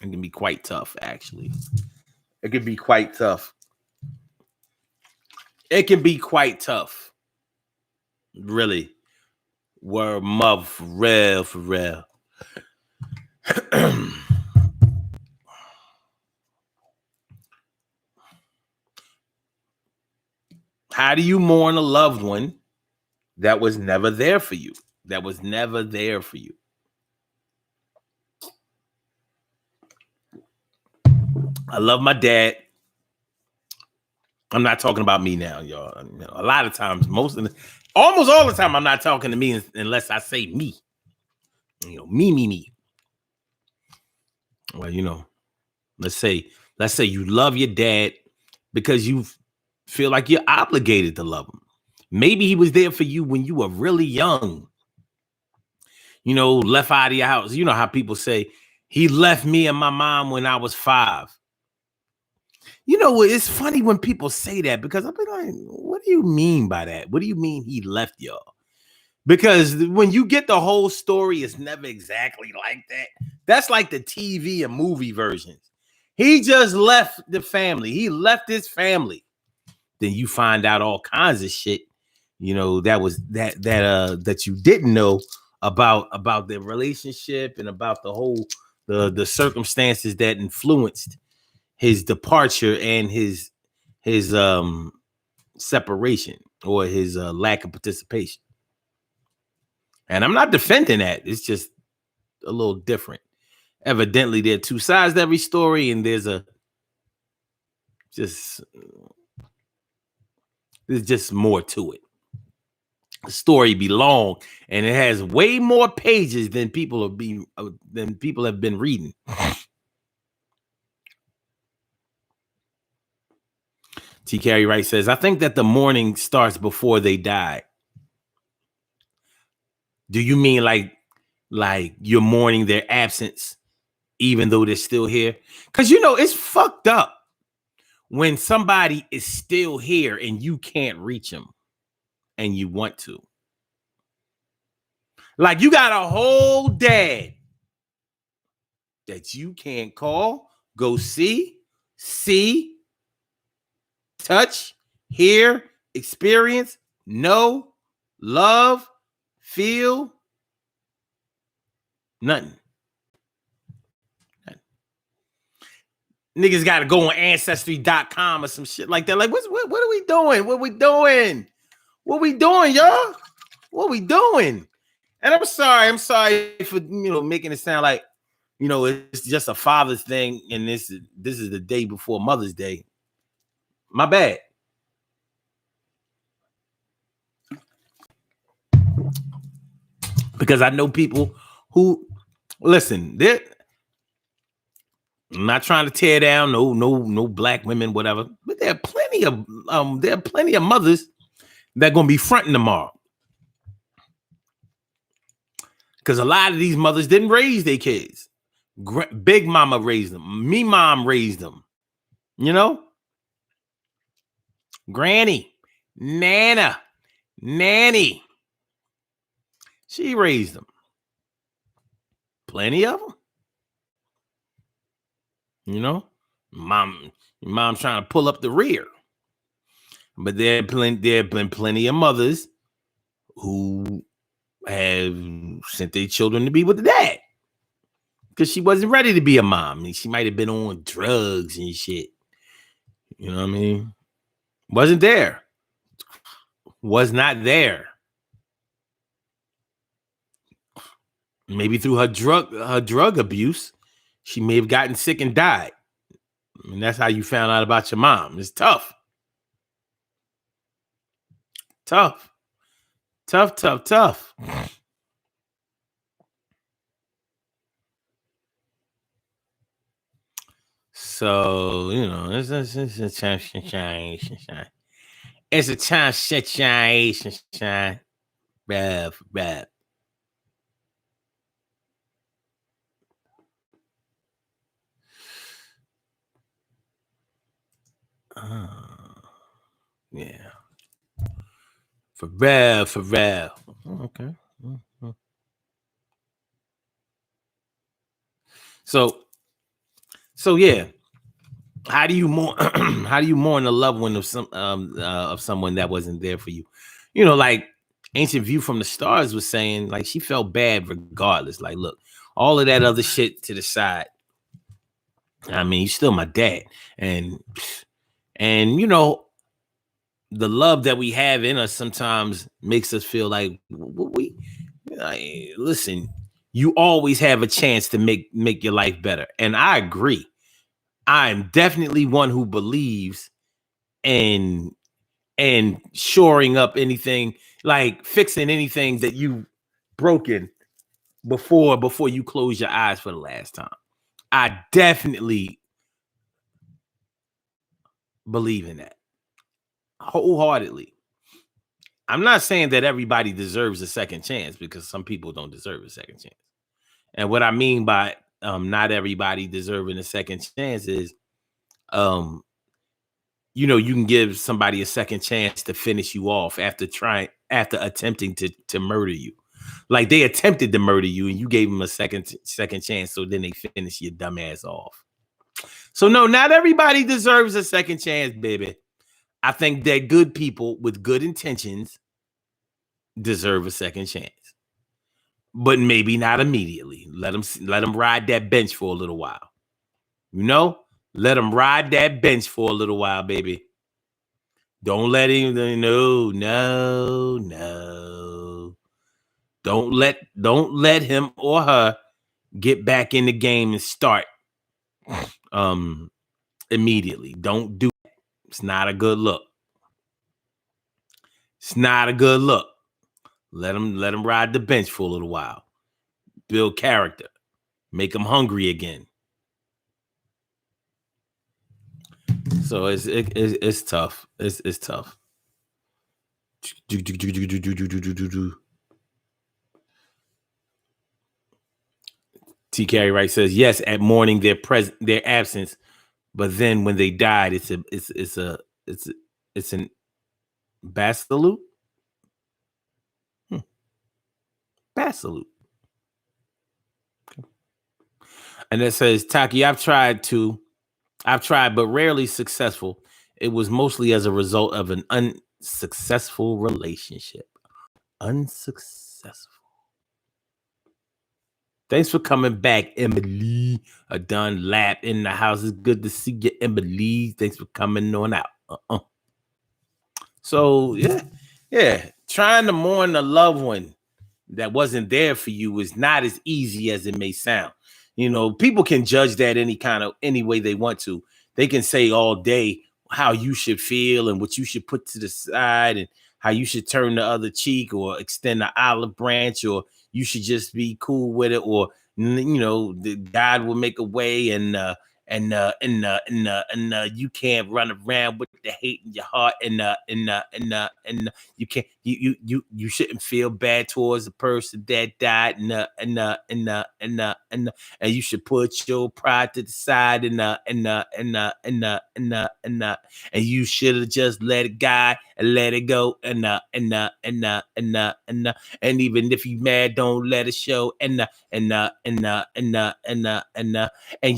It can be quite tough, actually. It can be quite tough. It can be quite tough. Really. Word mother, for real, for real. How do you mourn a loved one that was never there for you? That was never there for you. I love my dad. I'm not talking about me now, y'all. A lot of times, almost all the time, I'm not talking to me unless I say me. Me. Well, let's say you love your dad because you feel like you're obligated to love him. Maybe he was there for you when you were really young. Left out of your house. You know how people say, he left me and my mom when I was 5. It's funny when people say that because I'm like, what do you mean by that? What do you mean he left y'all? Because when you get the whole story, it's never exactly like that. That's like the TV and movie versions. He just left the family. He left his family. Then you find out all kinds of shit, that you didn't know about their relationship and about the whole the circumstances that influenced his departure and his separation or his lack of participation. And I'm not defending that. It's just a little different. Evidently, there are two sides to every story, and there's just more to it. The story be long, and it has way more pages than people have been reading. T. Carey Wright says, I think that the mourning starts before they die. Do you mean like you're mourning their absence, even though they're still here? Because, it's fucked up when somebody is still here and you can't reach them and you want to. Like you got a whole dad that you can't call, go see, touch, hear, experience, know, love, feel, nothing. Niggas got to go on ancestry.com or some shit like that. Like, what are we doing? What we doing? What we doing, y'all? What we doing? And I'm sorry for making it sound like it's just a Father's thing, and this is the day before Mother's Day. My bad. Because I know people who listen. I'm not trying to tear down no black women, whatever. But there are plenty of mothers that are gonna be fronting tomorrow. Because a lot of these mothers didn't raise their kids. Big mama raised them. Me mom raised them. Granny, Nana, Nanny. She raised them. Plenty of them. Mom's trying to pull up the rear. But there have been plenty of mothers who have sent their children to be with the dad because she wasn't ready to be a mom. I mean, she might have been on drugs and shit. You know what I mean? Wasn't there. Was not there. Maybe through her drug abuse, she may have gotten sick and died. And that's how you found out about your mom. It's tough. Tough. Tough, tough, tough. So, it's a chance to shine. It's a chance to shine. Rev. Yeah. For real. Okay. Mhm. So yeah. How do you mourn? How do you mourn the loved one of someone that wasn't there for you? Like Ancient View from the Stars was saying, like she felt bad regardless. Like, look, all of that other shit to the side. I mean, you're still my dad, and the love that we have in us sometimes makes us feel like listen. You always have a chance to make your life better, and I agree. I'm definitely one who believes in shoring up anything, like fixing anything that you broken before you close your eyes for the last time. I definitely believe in that wholeheartedly. I'm not saying that everybody deserves a second chance, because some people don't deserve a second chance. And what I mean by not everybody deserving a second chance is um you can give somebody a second chance to finish you off after attempting to murder you. Like they attempted to murder you and you gave them a second chance, so then they finish your dumb ass off. So no, not everybody deserves a second chance, baby. I think that good people with good intentions deserve a second chance, but maybe not immediately. Let them ride that bench for a little while. Let them ride that bench for a little while, baby. Don't let him. No. Don't let him or her get back in the game and start um immediately. Don't do that. It's not a good look. It's not a good look. Let him ride the bench for a little while. Build character. Make them hungry again. So it's tough. It's tough. T. Carey Wright says yes at mourning their absence, but then when they died, it's an basalute. Basalute. And it says, Taki, I've tried, but rarely successful. It was mostly as a result of an unsuccessful relationship. Unsuccessful. Thanks for coming back, Emily. A done lap in the house. It's good to see you, Emily. Thanks for coming on out. So yeah. Trying to mourn a loved one that wasn't there for you is not as easy as it may sound. People can judge that any way they want to. They can say all day how you should feel and what you should put to the side and how you should turn the other cheek or extend the olive branch, or you should just be cool with it, or God will make a way, and you can't run around with the hate in your heart, and you can't you shouldn't feel bad towards the person that died, and you should put your pride to the side, and you should have just let it go and let it go, and even if you mad, don't let it show, and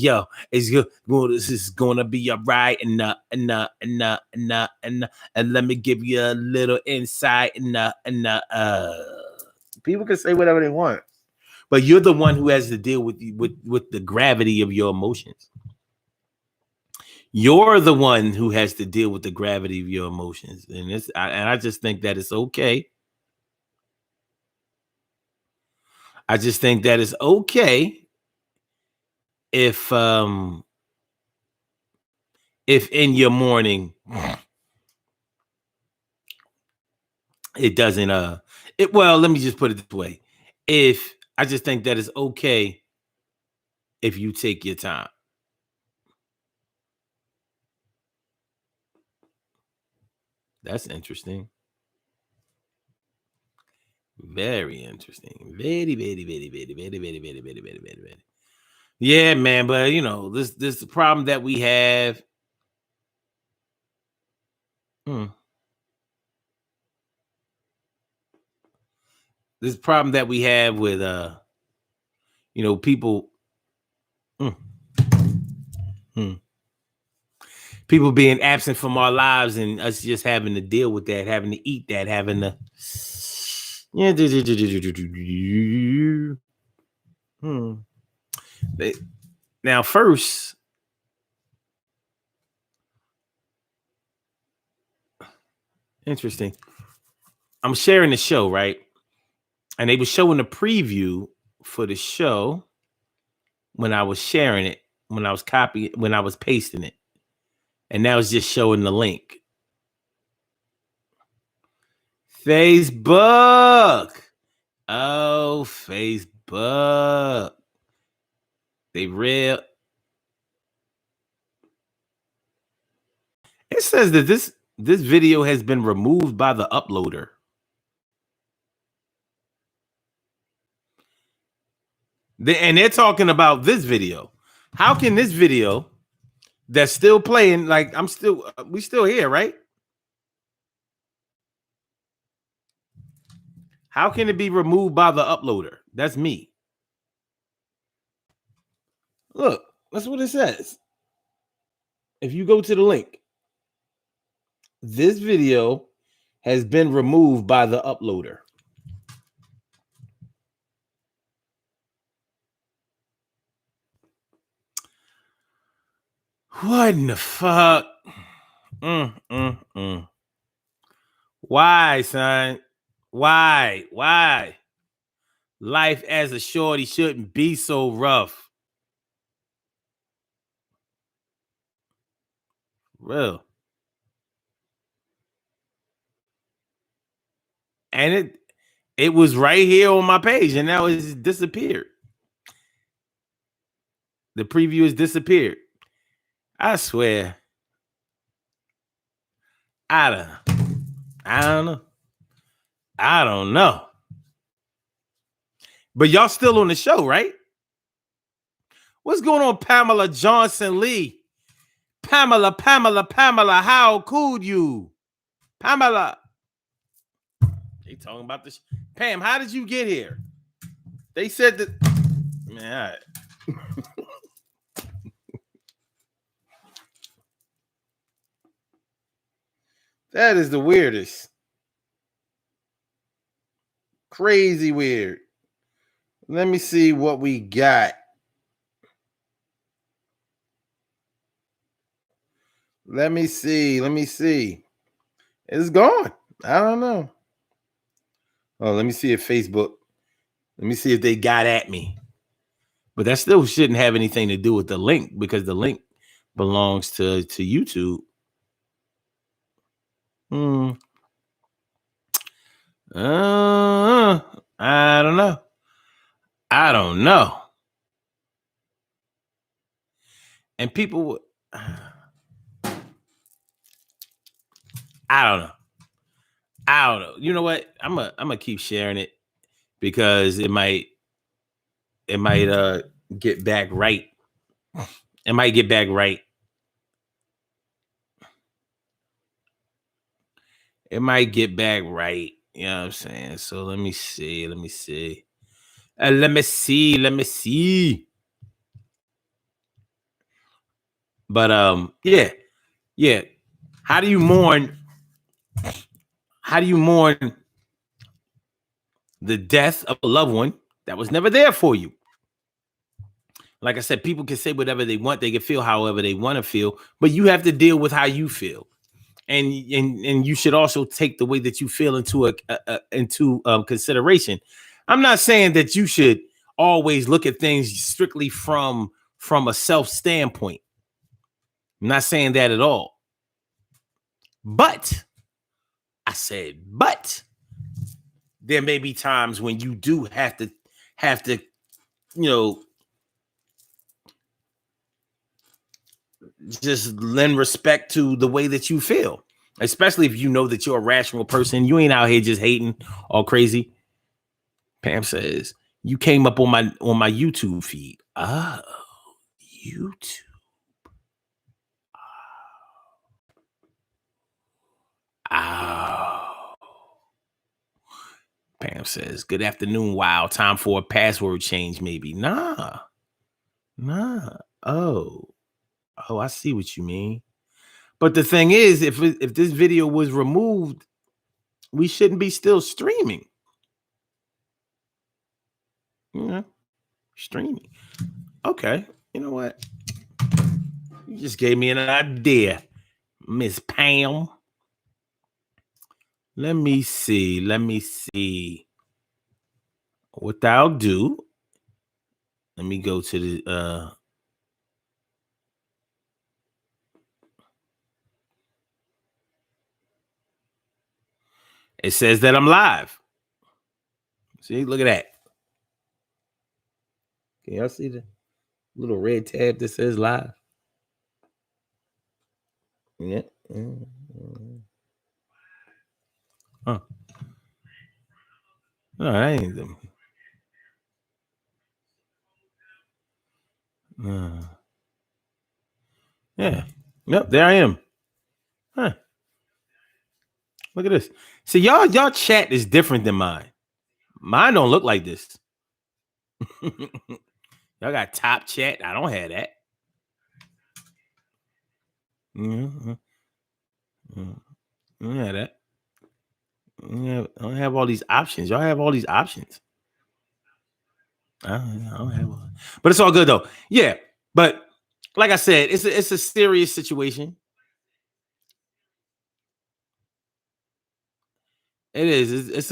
yo, it's good. This is gonna be all right, and let me give you a little insight, people can say whatever they want, but you're the one who has to deal with the gravity of your emotions. You're the one who has to deal with the gravity of your emotions, and I just think that it's okay. I just think that it's okay if if in your mourning it doesn't well, let me just put it this way. If I just think that it's okay if you take your time. That's interesting. Very interesting. Very, very, very, very, very, very, very, very, very, very, very. Yeah, man. But this problem that we have. Hmm, this problem that we have with people. Mm, mm, people being absent from our lives and us just having to deal with that, having to eat that, having to. Yeah. Hmm. Now, first, interesting. I'm sharing the show, right? And they were showing the preview for the show when I was sharing it, when I was copying, when I was pasting it. And now it's just showing the link. Facebook. Oh, Facebook. They real. It says that this video has been removed by the uploader. And they're talking about this video. How can this video that's still playing, like we still here, right? How can it be removed by the uploader? That's me. Look, that's what it says. If you go to the link, this video has been removed by the uploader. What in the fuck? Why, son? Why? Life as a shorty shouldn't be so rough. Real. And it was right here on my page, and now it's disappeared. The preview has disappeared. I swear. I don't know. But y'all still on the show, right? What's going on, Pamela Johnson Lee? Pamela, how could you? Pamela. They talking about this. Pam, how did you get here? They said that. Man, all right. That is the weirdest. Crazy weird. Let me see what we got. Let me see. It's gone. I don't know. Oh, let me see if Facebook. Let me see if they got at me. But that still shouldn't have anything to do with the link, because the link belongs to YouTube. I don't know. And people, I don't know. You know what? I'm gonna keep sharing it, because it might get back right. It might get back right. It might get back right. You know what I'm saying? So let me see. Let me see. But yeah. How do you mourn? How do you mourn the death of a loved one that was never there for you? Like I said, people can say whatever they want. They can feel however they want to feel, but you have to deal with how you feel. And you should also take the way that you feel into consideration. I'm not saying that you should always look at things strictly from a self standpoint, I'm not saying that at all. But I said, but there may be times when you do have to, you know, just lend respect to the way that you feel, especially if you know that you're a rational person. You ain't out here just hating all crazy. Pam says, you came up on my YouTube feed. Oh, YouTube. Oh. Pam says, good afternoon. Wow. Time for a password change, maybe. Nah. Oh, I see what you mean. But the thing is, if this video was removed, we shouldn't be still streaming. Streaming. Okay. You know what? You just gave me an idea, Miss Pam. Let me see. What I'll do. Let me go to the it says that I'm live. See, look at that. Can y'all see the little red tab that says live? Yeah. Huh. No, that ain't them. Yeah. Yep, there I am. Huh. Look at this. See, y'all chat is different than mine. Mine don't look like this. Y'all got top chat. I don't have that. I don't have that. I don't have all these options. Y'all have all these options. I don't have one. But it's all good though. Yeah. But like I said, it's a serious situation. It is. It's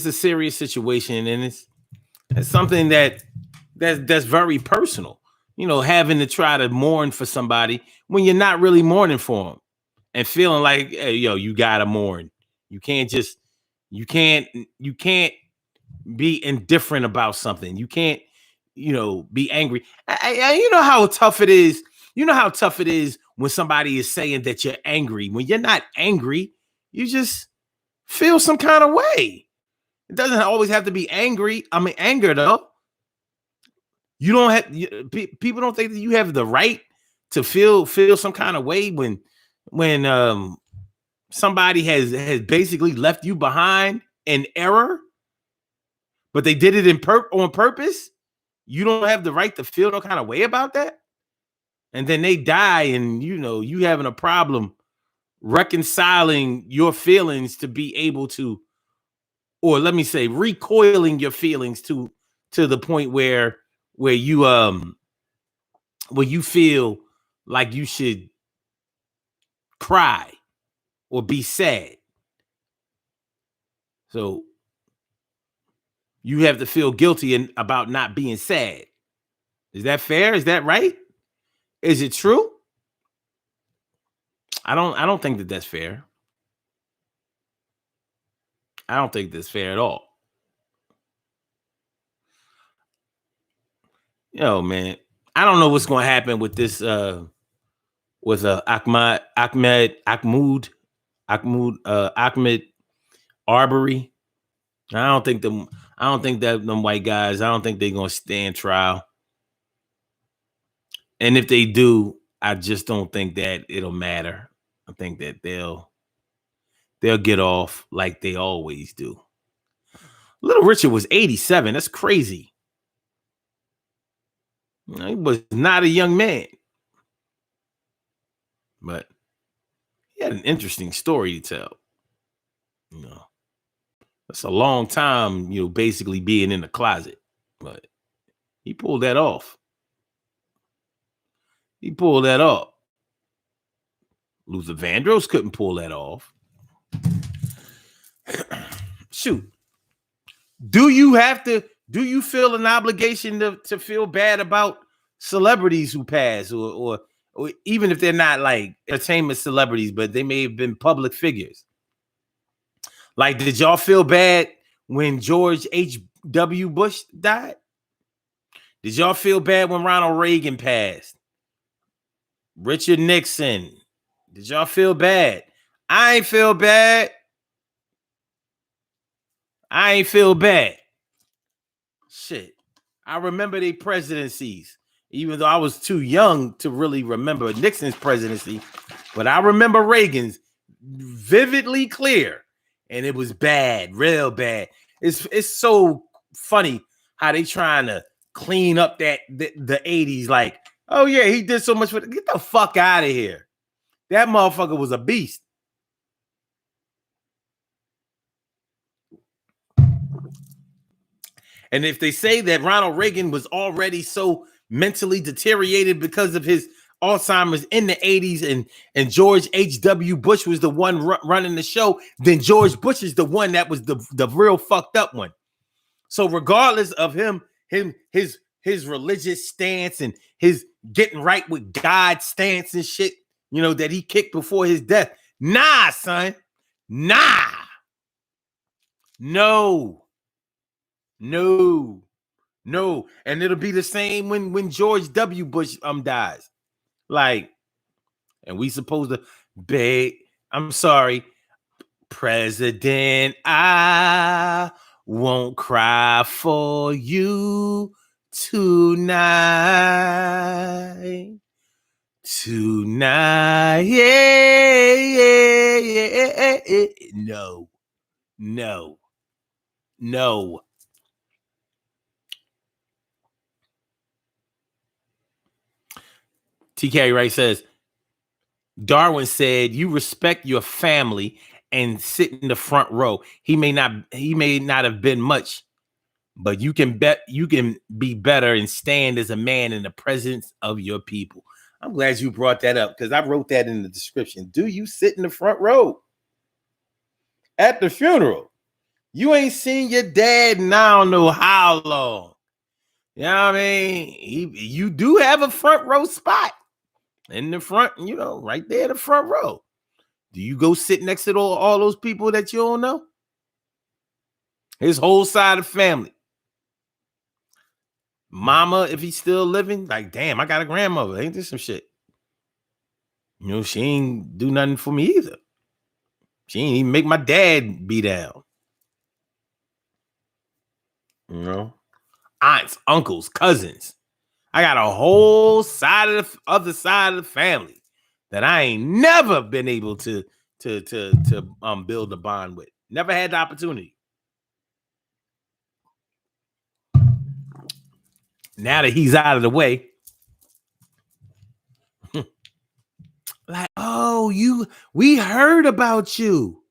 a serious situation, and it's something that's very personal. You know, having to try to mourn for somebody when you're not really mourning for them, and feeling like, hey, yo, you gotta mourn. You can't be indifferent about something. You can't, be angry. You know how tough it is. You know how tough it is when somebody is saying that you're angry. When you're not angry, you just feel some kind of way. It doesn't always have to be angry. I mean, anger though. You don't have people don't think that you have the right to feel some kind of way when somebody has basically left you behind in error, but they did it on purpose. You don't have the right to feel no kind of way about that. And then they die, and you having a problem reconciling your feelings to be able to, or let me say, recoiling your feelings to the point where you feel like you should cry or be sad. So you have to feel guilty about not being sad. Is that fair? Is that right? Is it true? I don't think that that's fair. I don't think that's fair at all. Man, I don't know what's going to happen with this Ahmed Arbery. I don't think that them white guys, I don't think they're going to stand trial. And if they do, I just don't think that it'll matter. I think that they'll get off like they always do. Little Richard was 87. That's crazy. He was not a young man, but he had an interesting story to tell. That's a long time, basically being in the closet, but he pulled that off. Luther Vandross couldn't pull that off. Shoot. Do you feel an obligation to feel bad about celebrities who pass or even if they're not like entertainment celebrities, but they may have been public figures. Like, did y'all feel bad when George H.W. Bush died? Did y'all feel bad when Ronald Reagan passed? Richard Nixon. Did y'all feel bad? I ain't feel bad. I ain't feel bad. Shit. I remember their presidencies, even though I was too young to really remember Nixon's presidency. But I remember Reagan's vividly clear. And it was bad, real bad. It's so funny how they trying to clean up the 80s. Like, oh yeah, he did so much for get the fuck out of here. That motherfucker was a beast. And if they say that Ronald Reagan was already so mentally deteriorated because of his Alzheimer's in the 80s and George H.W. Bush was the one running the show, then George Bush is the one that was the real fucked up one. So regardless of his religious stance and his getting right with God stance and shit, you know, that he kicked before his death. Nah, son. Nah. No. And it'll be the same when George W. Bush dies. Like, and we supposed to beg, I'm sorry, President, I won't cry for you tonight. Tonight, yeah. No. TK Wright says, Darwin said, you respect your family and sit in the front row. He may not have been much, but you can be better and stand as a man in the presence of your people. I'm glad you brought that up because I wrote that in the description. Do you sit in the front row at the funeral? You ain't seen your dad in I don't know how long. You know what I mean? You do have a front row spot in the front, you know, right there in the front row. Do you go sit next to all those people that you don't know? His whole side of the family. Mama, if he's still living, like, damn, I got a grandmother. Ain't this some shit? You know, she ain't do nothing for me either. She ain't even make my dad be down. You know, aunts, uncles, cousins. I got a whole side of the other side of the family that I ain't never been able to build a bond with. Never had the opportunity. Now that he's out of the way, like, oh, we heard about you.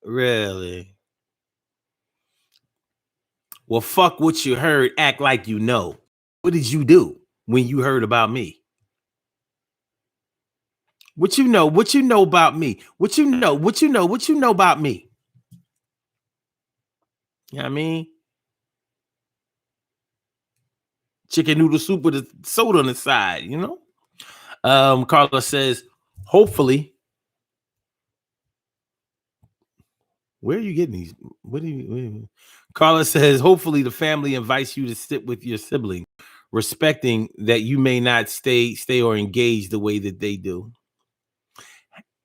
Really? Well, fuck what you heard. Act like you know. What did you do when you heard about me? What you know? What you know about me? What you know? What you know? What you know about me? You know what I mean? Chicken noodle soup with a soda on the side, you know? Carla says, hopefully. Where are you getting these? What do you? Carla says, hopefully the family invites you to sit with your sibling, respecting that you may not stay or engage the way that they do.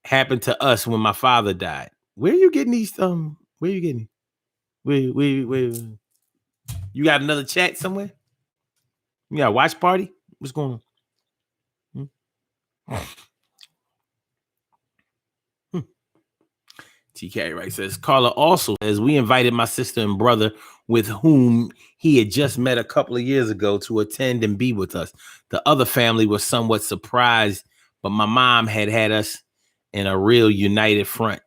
Happened to us when my father died. Where are you getting these? Where are you getting? Where? You got another chat somewhere? You got a watch party? What's going on? TK Wright says, Carla also says, we invited my sister and brother with whom he had just met a couple of years ago to attend and be with us. The other family was somewhat surprised, but my mom had us in a real united front.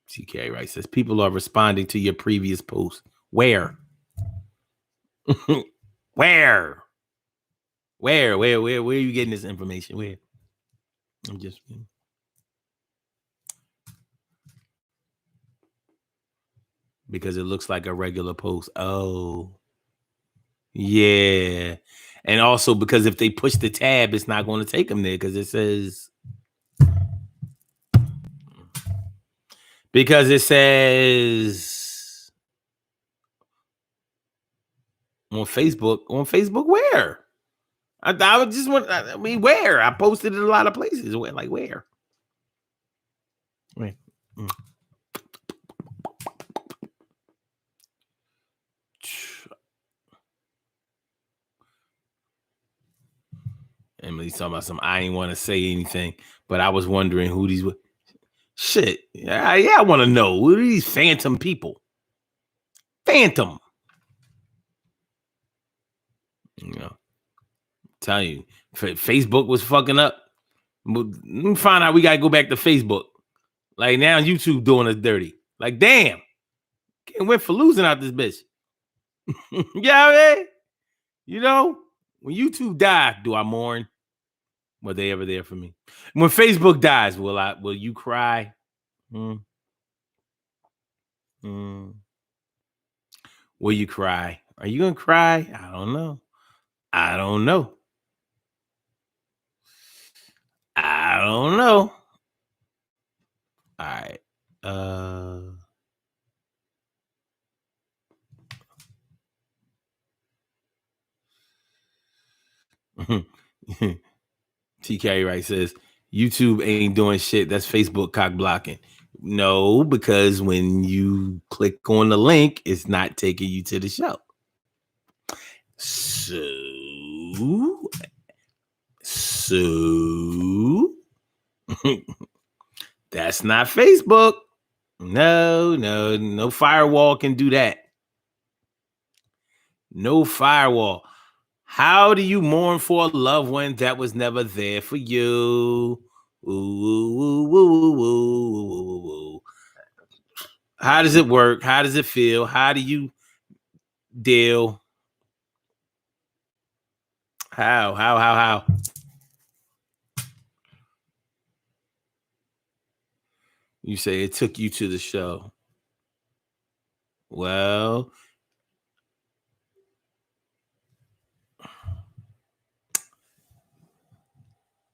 TK Wright says, people are responding to your previous post. Where? Where are you getting this information? Where? I'm just kidding. Because it looks like a regular post. Oh, yeah. And also because if they push the tab, it's not going to take them there because it says on Facebook. On Facebook, where? I would just want. I mean, where? I posted it a lot of places. Where? Like where? Wait. Emily's talking about some. I ain't want to say anything, but I was wondering who these were. Shit. Yeah, I want to know who are these phantom people. Phantom. You know, tell you, Facebook was fucking up. Let me find out. We gotta go back to Facebook. Like now, YouTube doing us dirty. Like damn, can't win for losing out this bitch. Yeah, man. You know, when YouTube die, do I mourn? Were they ever there for me? When Facebook dies, will you cry? Will you cry? Are you gonna cry? I don't know. I don't know. All right. TK Wright says YouTube ain't doing shit. That's Facebook cock blocking. No, because when you click on the link, it's not taking you to the show. So that's not Facebook. No firewall can do that. No firewall. How do you mourn for a loved one that was never there for you? Ooh. How does it work? How does it feel? How do you deal? How? You say it took you to the show. Well,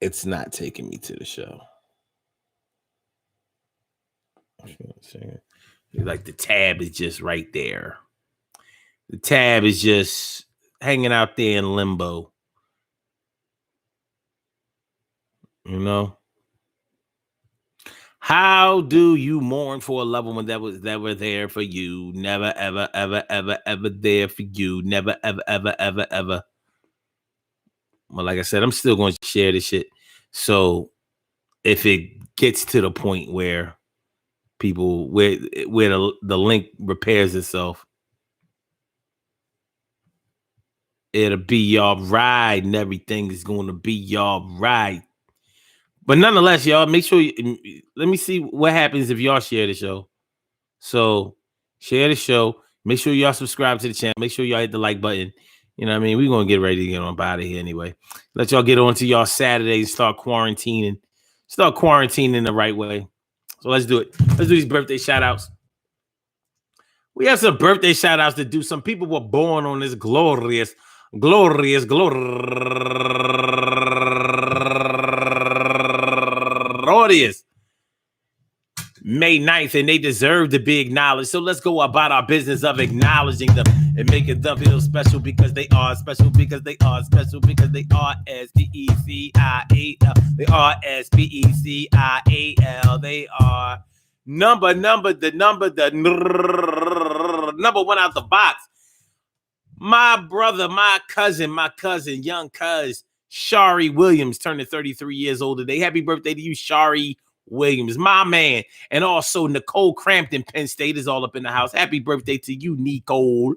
it's not taking me to the show. Like the tab is just right there. The tab is just hanging out there in limbo. You know? How do you mourn for a loved one that were there for you? Never, ever there for you. Never, ever. Well, like I said, I'm still going to share this shit. So if it gets to the point where people, where the link repairs itself, it'll be y'all right, and everything is going to be y'all right. But nonetheless, y'all, make sure let me see what happens if y'all share the show. So share the show. Make sure y'all subscribe to the channel. Make sure y'all hit the like button. You know what I mean? We're going to get ready to get on out of here anyway. Let y'all get on to y'all Saturday and start quarantining. Start quarantining the right way. So let's do it. Let's do these birthday shout outs. We have some birthday shout outs to do. Some people were born on this glorious May 9th, and they deserve to be acknowledged. So let's go about our business of acknowledging them and making them feel special because they are special, because they are special, because they are S-P-E-C-I-A-L. They are S-P-E-C-I-A-L. They are number one out the box. My brother, my cousin, young cuz, Shari Williams, turning 33 years old today. Happy birthday to you, Shari Williams, my man. And also Nicole Crampton, Penn State, is all up in the house. Happy birthday to you, Nicole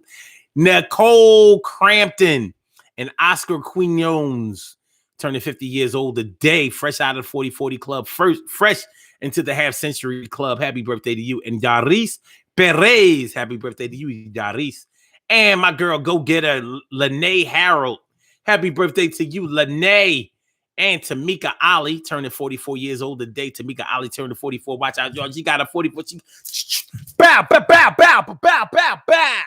Crampton. And Oscar Quinones, turning 50 years old today, fresh out of the 40-40 club, fresh into the half century club. Happy birthday to you. And Daris Perez, happy birthday to you, Daris. And my girl, go-getter, Lene Harold. Happy birthday to you, Lene. And Tamika Ali, turning 44 years old today. Tamika Ali turning 44. Watch out, y'all. She got a 44. Bow, bow, bow, bow, bow, bow, bow, bow.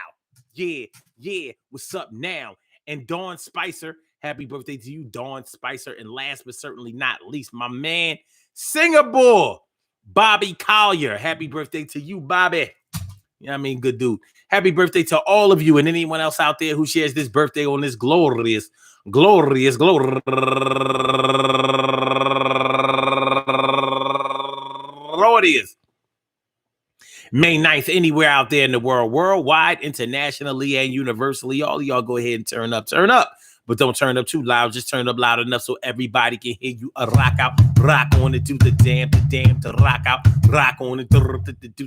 Yeah, yeah. What's up now? And Dawn Spicer, happy birthday to you, Dawn Spicer. And last but certainly not least, my man, Singapore, Bobby Collier. Happy birthday to you, Bobby. You know what I mean? Good dude. Happy birthday to all of you and anyone else out there who shares this birthday on this glorious May 9th, anywhere out there in the world, worldwide, internationally, and universally. All of y'all go ahead and turn up. But don't turn up too loud. Just turn up loud enough so everybody can hear you. Rock out, rock on and do the damn, to rock out, rock on and do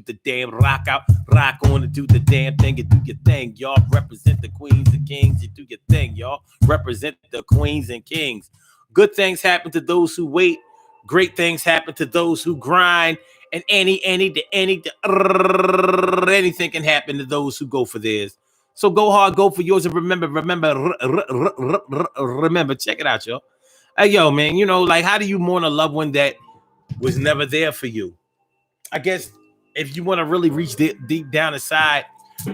the damn, rock out, rock on and do the damn thing and do your thing, y'all. Represent the queens and kings and do your thing, y'all. Represent the queens and kings. Good things happen to those who wait. Great things happen to those who grind. And anything can happen to those who go for theirs. So go hard, go for yours, and remember, check it out, yo. Hey, yo, man, you know, like, how do you mourn a loved one that was never there for you? I guess if you want to really reach deep down inside,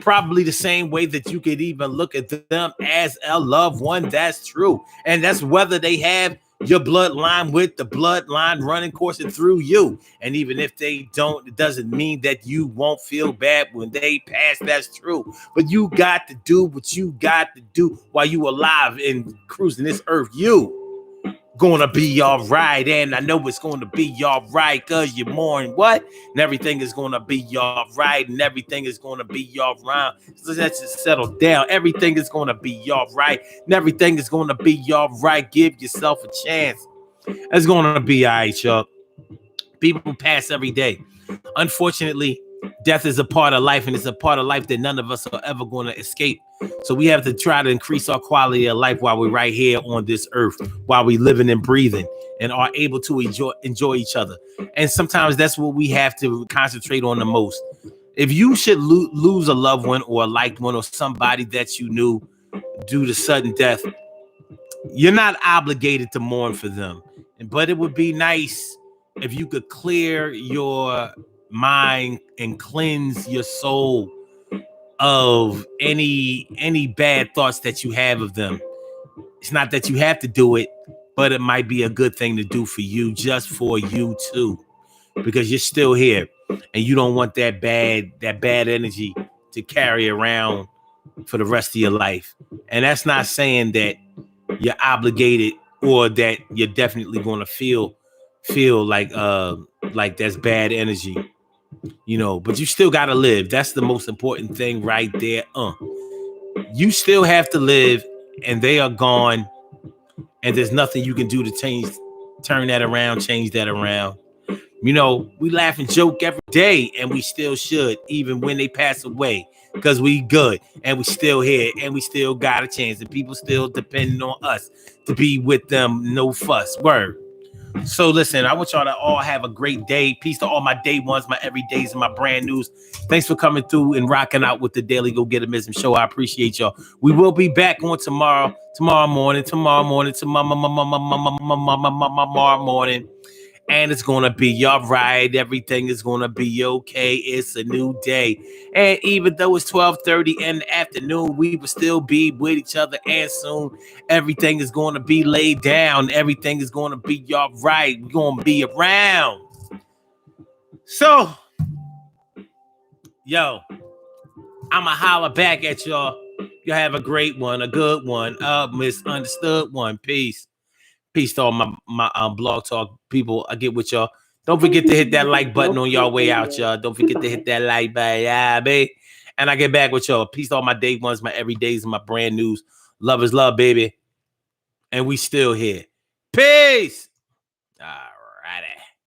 probably the same way that you could even look at them as a loved one. That's true. And that's whether they have your bloodline with the bloodline running coursing through you. And even if they don't, it doesn't mean that you won't feel bad when they pass. That's true. But you got to do what you got to do while you alive and cruising this earth. You gonna be all right. And I know it's gonna be all right because you mourn what? And everything is gonna be all right. And everything is gonna be all right. So let's just settle down. Everything is gonna be all right. And everything is gonna be all right. Give yourself a chance. It's gonna be all right, y'all. People pass every day. Unfortunately, death is a part of life, and it's a part of life that none of us are ever going to escape. So we have to try to increase our quality of life while we're right here on this earth, while we're living and breathing and are able to enjoy each other. And sometimes that's what we have to concentrate on the most. If you should lose a loved one or a liked one or somebody that you knew due to sudden death, you're not obligated to mourn for them. But it would be nice if you could clear your mind and cleanse your soul of any bad thoughts that you have of them. It's not that you have to do it, but it might be a good thing to do for you, just for you too, because you're still here and you don't want that bad energy to carry around for the rest of your life. And that's not saying that you're obligated or that you're definitely going to feel like that's bad energy, you know, but you still got to live. That's the most important thing right there. You still have to live, and they are gone, and there's nothing you can do to turn that around, change that around. You know, we laugh and joke every day, and we still should, even when they pass away, because we good, and we still here, and we still got a chance, and people still depending on us to be with them. No fuss. Word. So listen, I want y'all to all have a great day. Peace to all my day ones, my everydays, and my brand news. Thanks for coming through and rocking out with the Daily Go Getterism show. I appreciate y'all. We will be back on tomorrow morning, and it's gonna be all right. Everything is gonna be okay. It's a new day, and even though it's 12:30 in the afternoon, we will still be with each other. And soon, everything is gonna be laid down. Everything is gonna be all right. We're gonna be around. So, yo, I'ma holler back at y'all. Y'all have a great one, a good one, a misunderstood one. Peace. Peace to all my blog talk people. I get with y'all. Don't forget to hit that like button on y'all way out, y'all. Don't forget to hit that like button, yeah, baby. And I get back with y'all. Peace to all my day ones, my everydays, and my brand news. Love is love, baby. And we still here. Peace.